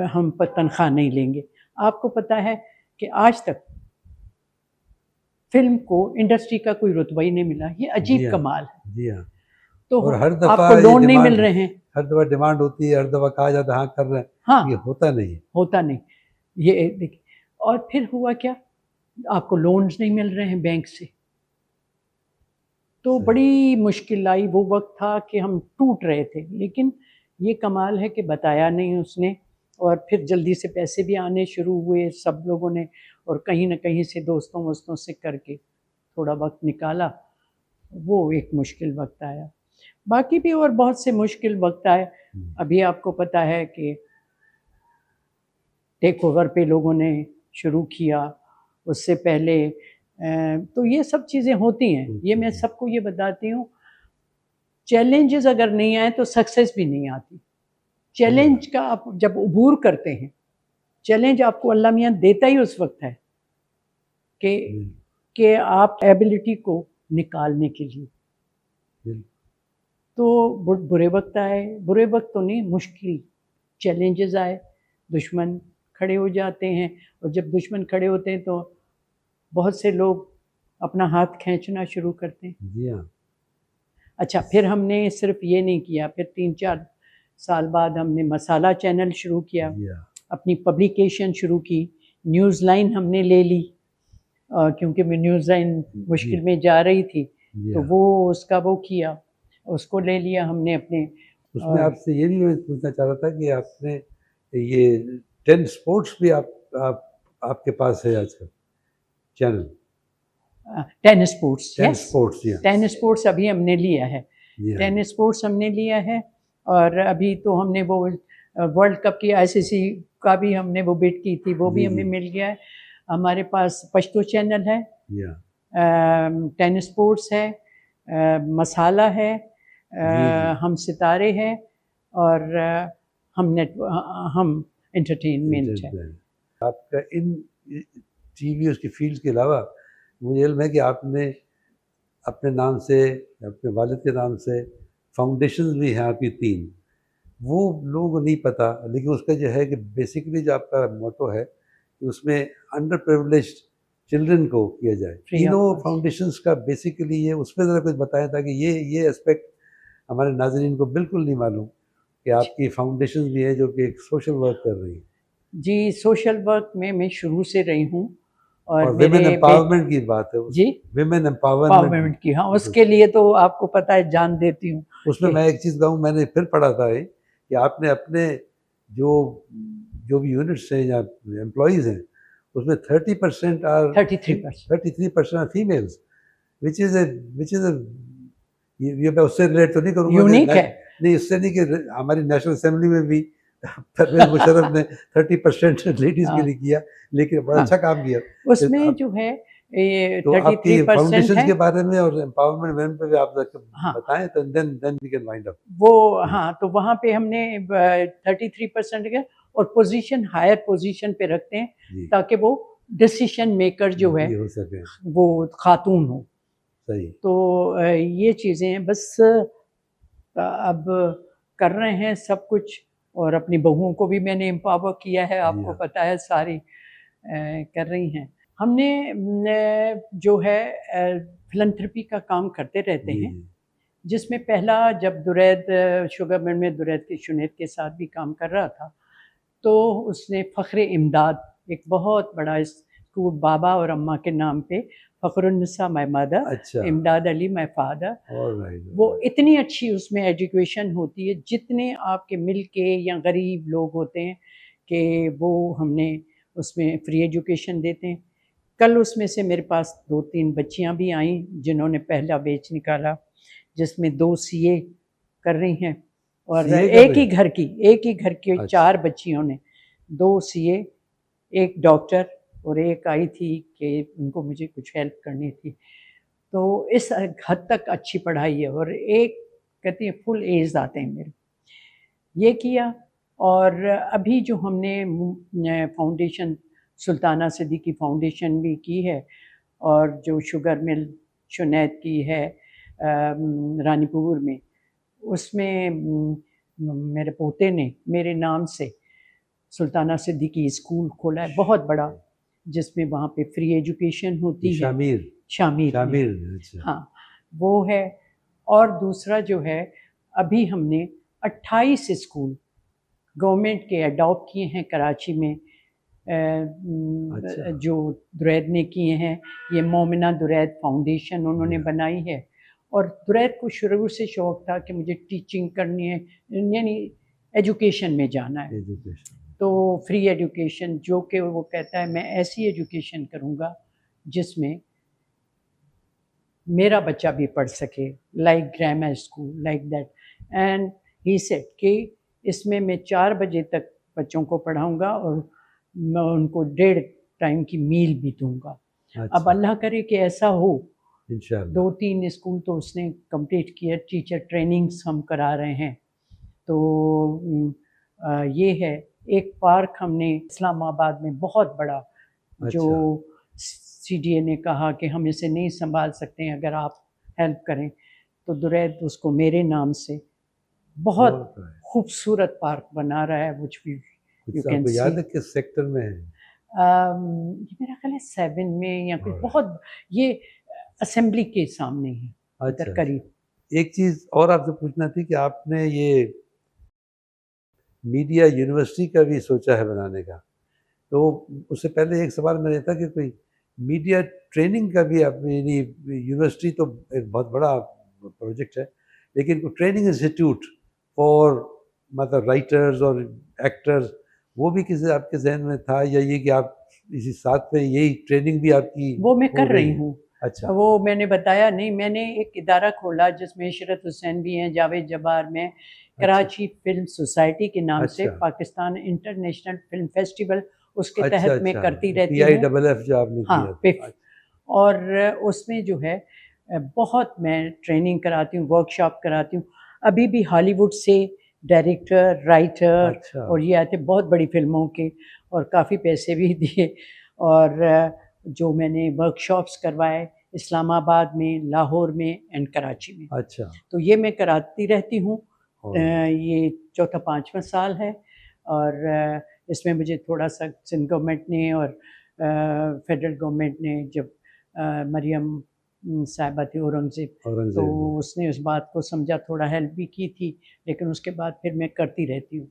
हम पर तनख्वाह नहीं लेंगे। आपको पता है कि आज तक फिल्म को इंडस्ट्री का कोई रुतबा ही नहीं मिला, ये जी अजीब हाँ। कमाल है। जी हाँ। तो और हर दफ़ा आपको ये लोन नहीं मिल डिमांड, रहे हैं। हर दफ़ा डिमांड होती है, हर दफ़ा कहा जाता है हाँ कर रहे हैं, ये हाँ, होता नहीं है। होता नहीं। ये देखिए, और फिर हुआ क्या, आपको लोन्स नहीं मिल रहे हैं बैंक से, तो सही। बड़ी मुश्किल आई। वो वक़्त था कि हम टूट रहे थे, लेकिन ये कमाल है कि बताया नहीं उसने, और फिर जल्दी से पैसे भी आने शुरू हुए सब लोगों ने, और कहीं न कहीं से दोस्तों-वोस्तों से करके थोड़ा वक़्त निकाला। वो एक मुश्किल वक़्त आया। बाकी भी और बहुत से मुश्किल वक़्त आए। अभी आपको पता है कि टेक ओवर पे लोगों ने शुरू किया, उससे पहले तो ये सब चीज़ें होती हैं। ये मैं सबको ये बताती हूँ, चैलेंजेस अगर नहीं आए तो सक्सेस भी नहीं आती। चैलेंज का आप जब उबूर करते हैं, चैलेंज आपको अल्लाह मियाँ देता ही उस वक़्त है कि आप एबिलिटी को निकालने के लिए। तो बुरे वक़्त आए, बुरे वक़्त तो नहीं, मुश्किल चैलेंजेस आए, दुश्मन खड़े हो जाते हैं, और जब दुश्मन खड़े होते हैं तो बहुत से लोग अपना हाथ खींचना शुरू करते हैं। जी हाँ। अच्छा, फिर हमने सिर्फ ये नहीं किया, फिर 3-4 साल बाद हमने मसाला चैनल शुरू किया, जी हाँ। अपनी पब्लिकेशन शुरू की, न्यूज़ लाइन हमने ले ली, क्योंकि मैं न्यूज़ लाइन मुश्किल में जा रही थी, जी तो हाँ। वो उसका वो किया, उसको ले लिया हमने अपने। उसमें आपसे ये भी मैं पूछना चाह रहा था कि आपने ये 10 स्पोर्ट्स भी आप आपके पास है आजकल channel? Tennis sports, 10 yes, sports, जी हाँ। टेनिस स्पोर्ट्स अभी हमने लिया है, जी हाँ। टेनिस स्पोर्ट्स हमने लिया है, और अभी तो हमने वो वर्ल्ड कप की आईसीसी का भी हमने वो बिड की थी, वो भी जी, हमें जी। मिल गया है। हमारे पास पश्तो चैनल है, जी हाँ। टेनिस स्पोर्ट्स है, मसाला है, जी, जी। हम सितारे हैं, और हम एंटरटेनमेंट है। आपका इन टीवी उसकी फील्ड के अलावा मुझे इल्म है कि आपने अपने नाम से, अपने वालिद के नाम से फाउंडेशंस भी हैं आपकी 3। वो लोगों को नहीं पता, लेकिन उसका जो है कि बेसिकली जो आपका मोटो है कि उसमें अंडर प्रिविलेज्ड चिल्ड्रन को किया जाए। तीनों फाउंडेशंस का बेसिकली ये, उसमें ज़रा कुछ बताएं ताकि ये एस्पेक्ट हमारे नाज़रीन को बिल्कुल नहीं मालूम कि आपकी फाउंडेशंस भी है जो कि एक सोशल वर्क कर रही है। जी, सोशल वर्क में मैं शुरू से रही हूँ, और विमेन एम्पावरमेंट की बात है जी, विमेन एम्पावरमेंट की, हाँ, उसके लिए तो आपको पता है जान देती हूँ। उसमें मैं एक चीज़ कहूँ, मैंने फिर पढ़ा था ये कि आपने अपने जो जो भी यूनिट्स हैं या एम्प्लॉइज़ हैं उसमें 30% or 33% are females, which is a ये मैं उससे रिलेट तो नहीं करूँगा, यूनिक है। नहीं उससे नहीं, कि हमारी नेशनल असेंबली में भी परवेज़ मुशर्रफ ने 30% लेडीज़ के लिए किया, लेकिन बड़ा अच्छा काम किया। उसमें जो है ये तो आपकी 33% फाउंडेशंस है। के बारे में और एम्पावरमेंट वुमेन पे भी आप हाँ, बताएं, तो then we can wind up. वो हाँ, तो वहाँ पे हमने 33% के, और पोजीशन हायर पोजीशन पे रखते हैं ताकि वो डिसीजन मेकर जो है हो सके, वो खातून हो। सही। तो ये चीज़ें बस अब कर रहे हैं सब कुछ, और अपनी बहुओं को भी मैंने एम्पावर किया है, जी आपको हाँ। पता है सारी कर रही हैं। हमने जो है फिलैंथ्रोपी का काम करते रहते जी हैं, जी। जिसमें पहला जब दुरैद शुगर मिल में दुरैद की शुनैद के साथ भी काम कर रहा था, तो उसने फ़ख्र-ए-इमदाद एक बहुत बड़ा स्कूल बाबा और अम्मा के नाम पे, फ़ख्रुन्निसा माय मदर, अच्छा। इमदाद अली माय फादर। ऑलराइट वो ऑलराइट। इतनी अच्छी उसमें एजुकेशन होती है, जितने आपके मिल के या गरीब लोग होते हैं कि वो हमने उसमें फ्री एजुकेशन देते हैं। कल उसमें से मेरे पास 2-3 बच्चियाँ भी आईं जिन्होंने पहला बैच निकाला, जिसमें 2 सीए कर रही हैं और सीए कर रहे हैं? एक ही घर की अच्छा। 4 बच्चियों ने, 2 सीए, 1 डॉक्टर और एक आई थी कि उनको मुझे कुछ हेल्प करनी थी। तो इस हद तक अच्छी पढ़ाई है और एक कहती है फुल एज़ आते हैं मेरे। ये किया और अभी जो हमने फाउंडेशन सुल्ताना सिद्दीकी फाउंडेशन भी की है और जो शुगर मिल शुनैद की है रानीपुर में, उसमें मेरे पोते ने मेरे नाम से सुल्ताना सिद्दीकी स्कूल खोला है, बहुत बड़ा, जिसमें वहाँ पे फ्री एजुकेशन होती है। शामिर। शामिर में, शामिर, अच्छा। हाँ, वो है। और दूसरा जो है, अभी हमने 28 स्कूल गवर्नमेंट के अडॉप्ट किए हैं कराची में, अच्छा। जो दुरैद ने किए हैं। ये मोमिना दुरैद फाउंडेशन उन्होंने Yeah. बनाई है और दुरैद को शुरू से शौक़ था कि मुझे टीचिंग करनी है, यानी एजुकेशन में जाना है। एजुकेशन। तो फ्री एजुकेशन, जो कि वो कहता है मैं ऐसी एजुकेशन करूँगा जिसमें मेरा बच्चा भी पढ़ सके, like grammar school, like that. And he said कि इसमें मैं 4 बजे तक बच्चों को पढ़ाऊँगा और मैं उनको 1.5 टाइम की मील भी दूँगा। अब अच्छा। अल्लाह करे कि ऐसा हो। इंशाअल्लाह। 2-3 स्कूल तो उसने कंप्लीट किया, टीचर ट्रेनिंग्स हम करा रहे हैं। तो ये है। एक पार्क हमने इस्लामाबाद में बहुत बड़ा, जो अच्छा। सीडीए ने कहा कि हम इसे नहीं संभाल सकते हैं, अगर आप हेल्प करें, तो दुरैद उसको मेरे नाम से बहुत ऑलराइट। खूबसूरत पार्क बना रहा है, व्हिच वी यू कुछ कैन आपको सी। याद है किस सेक्टर में है? ये मेरा ख्याल है 7 में या कुछ, ऑलराइट। बहुत ये असेंबली के सामने ही, अच्छा, इधर अच्छा। करीब। एक चीज़ और आपसे पूछना थी कि आपने ये मीडिया यूनिवर्सिटी का भी सोचा है बनाने का। तो उससे पहले एक सवाल मेरा ये था कि कोई मीडिया ट्रेनिंग का भी आप, यानी यूनिवर्सिटी तो एक बहुत बड़ा प्रोजेक्ट है, लेकिन कोई ट्रेनिंग इंस्टीट्यूट फॉर मतलब राइटर्स और एक्टर्स, वो भी किसी आपके ज़हन में था, या ये कि आप इसी साथ में यही ट्रेनिंग भी आपकी वो मैं हो कर रही रही है? हूँ। अच्छा। वो मैंने बताया नहीं, मैंने एक इदारा खोला जिसमें इशरत हुसैन भी हैं, जावेद जब्बार में, अच्छा। कराची फ़िल्म सोसाइटी के नाम से, अच्छा। पाकिस्तान इंटरनेशनल फ़िल्म फेस्टिवल, उसके अच्छा, तहत मैं अच्छा। करती रहती हूँ। PIFF जो आपने हाँ, किया था। पिफ। और उसमें जो है बहुत मैं ट्रेनिंग कराती हूँ, वर्कशॉप कराती हूँ। अभी भी हॉलीवुड से डायरेक्टर, राइटर अच्छा। और ये आते बहुत बड़ी फ़िल्मों के, और काफ़ी पैसे भी दिए। और जो मैंने वर्कशॉप्स करवाए इस्लामाबाद में, लाहौर में एंड कराची में, अच्छा। तो ये मैं कराती रहती हूँ। ऑलराइट। ये चौथा 5वां साल है और इसमें मुझे थोड़ा-सा सिंध गवर्नमेंट ने और फेडरल गवर्नमेंट ने, जब मरियम साहिबा थी औरंगज़ेब, तो औरंगज़ेब जी। उसने उस बात को समझा, थोड़ा हेल्प भी की थी, लेकिन उसके बाद फिर मैं करती रहती हूँ।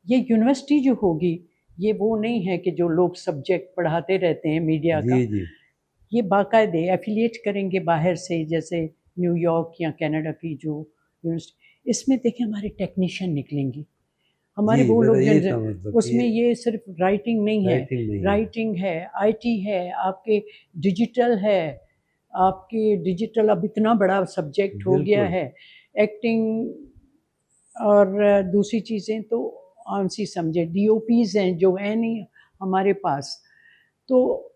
ये यूनिवर्सिटी जो होगी, ये वो नहीं है कि जो लोग सब्जेक्ट पढ़ाते रहते हैं मीडिया जी, का, जी। ये बाकायदे एफ़िलिएट करेंगे बाहर से, जैसे न्यूयॉर्क या कनाडा की जो यूनिवर्सिटी, इसमें देखिए हमारे टेक्नीशियन निकलेंगे। हमारे जी, वो मेरा लोग यही जो था मतलब कि उसमें ये सिर्फ राइटिंग नहीं है, राइटिंग नहीं है। राइटिंग है, आईटी है, आपके डिजिटल है, आपके डिजिटल अब इतना बड़ा सब्जेक्ट हो गया बिल्कुल। है, एक्टिंग और दूसरी चीज़ें तो आम सी समझे, डीओपीज़ हैं जो है नहीं हमारे पास, तो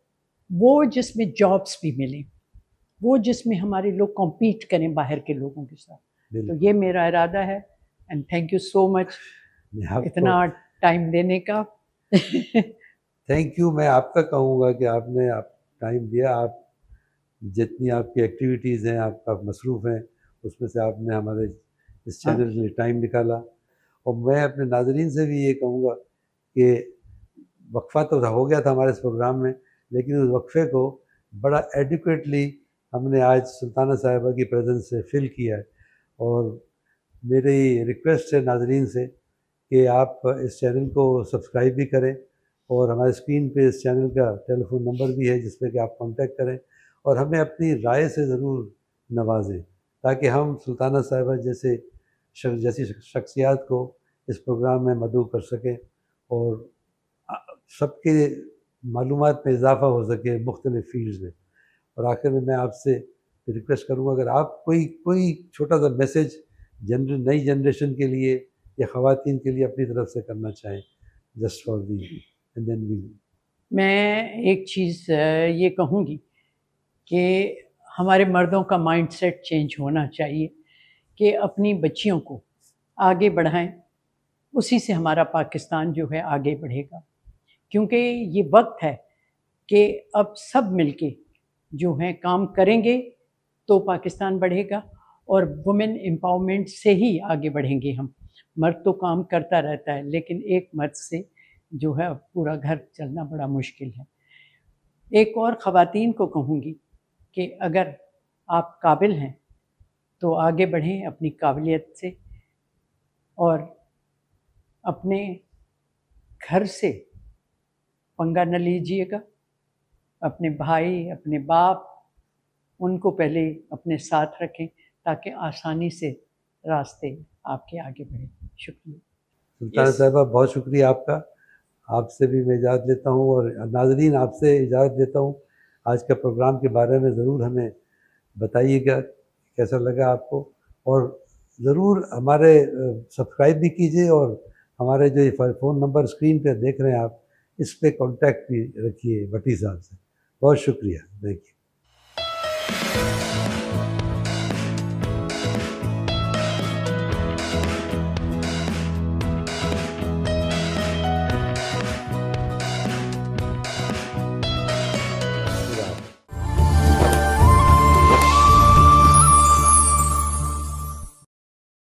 वो जिसमें जॉब्स भी मिलें, वो जिसमें हमारे लोग कॉम्पीट करें बाहर के लोगों के साथ। तो बिल्कुल। ये मेरा इरादा है। And thank you so much मैं आपको इतना टाइम देने का। थैंक यू मैं आपका कहूँगा कि आपने आप टाइम दिया। आप जितनी आपकी एक्टिविटीज़ हैं, आप मसरूफ़ हैं, उसमें से आपने हमारे इस हाँ, चैनल के लिए टाइम निकाला। और मैं अपने नाज़रीन से भी ये कहूँगा कि वक्फ़ा तो हो गया था हमारे इस प्रोग्राम में, लेकिन उस वक्फ़े को बड़ा एडिक्वेटली हमने आज सुल्ताना साहिबा की प्रेजेंस से फिल किया है। और मेरी रिक्वेस्ट है नाज़रीन से कि आप इस चैनल को सब्सक्राइब भी करें, और हमारे स्क्रीन पे इस चैनल का टेलीफोन नंबर भी है जिस पे कि आप कांटेक्ट करें और हमें अपनी राय से ज़रूर नवाजें, ताकि हम सुल्ताना साहिबा जैसी शख्सियात को इस प्रोग्राम में मदऊ कर सकें और सबके मालूमात में इजाफ़ा हो सके मुख्तलिफ़ फ़ील्ड्स में। और आखिर में मैं आपसे रिक्वेस्ट करूँगा, अगर आप कोई छोटा सा मैसेज नई जनरेशन के लिए या ख़वातीन के लिए अपनी तरफ से करना चाहें, just for the end then we. मैं एक चीज़ ये कहूँगी कि हमारे मर्दों का माइंडसेट चेंज होना चाहिए कि अपनी बच्चियों को आगे बढ़ाएं, उसी से हमारा पाकिस्तान जो है आगे बढ़ेगा। क्योंकि ये वक्त है कि अब सब मिलके जो हैं काम करेंगे तो पाकिस्तान बढ़ेगा, और वुमेन एम्पावरमेंट से ही आगे बढ़ेंगे हम। मर्द तो काम करता रहता है, लेकिन एक मर्द से जो है पूरा घर चलना बड़ा मुश्किल है। एक और ख़वातीन को कहूँगी कि अगर आप काबिल हैं तो आगे बढ़ें अपनी काबिलियत से, और अपने घर से पंगा न लीजिएगा। अपने भाई, अपने बाप, उनको पहले अपने साथ रखें ताकि आसानी से रास्ते आपके आगे बढ़ें। शुक्रिया। सुल्ताना साहिबा, बहुत शुक्रिया आपका। आपसे भी मैं इजाज़त लेता हूँ और नाज़रीन आपसे इजाज़त लेता हूँ। आज के प्रोग्राम के बारे में ज़रूर हमें बताइएगा कैसा लगा आपको, और ज़रूर हमारे सब्सक्राइब भी कीजिए, और हमारे जो ये फ़ोन नंबर स्क्रीन पे देख रहे हैं आप, इस पे कांटेक्ट भी रखिए भट्टी साहब से। बहुत शुक्रिया, थैंक यू।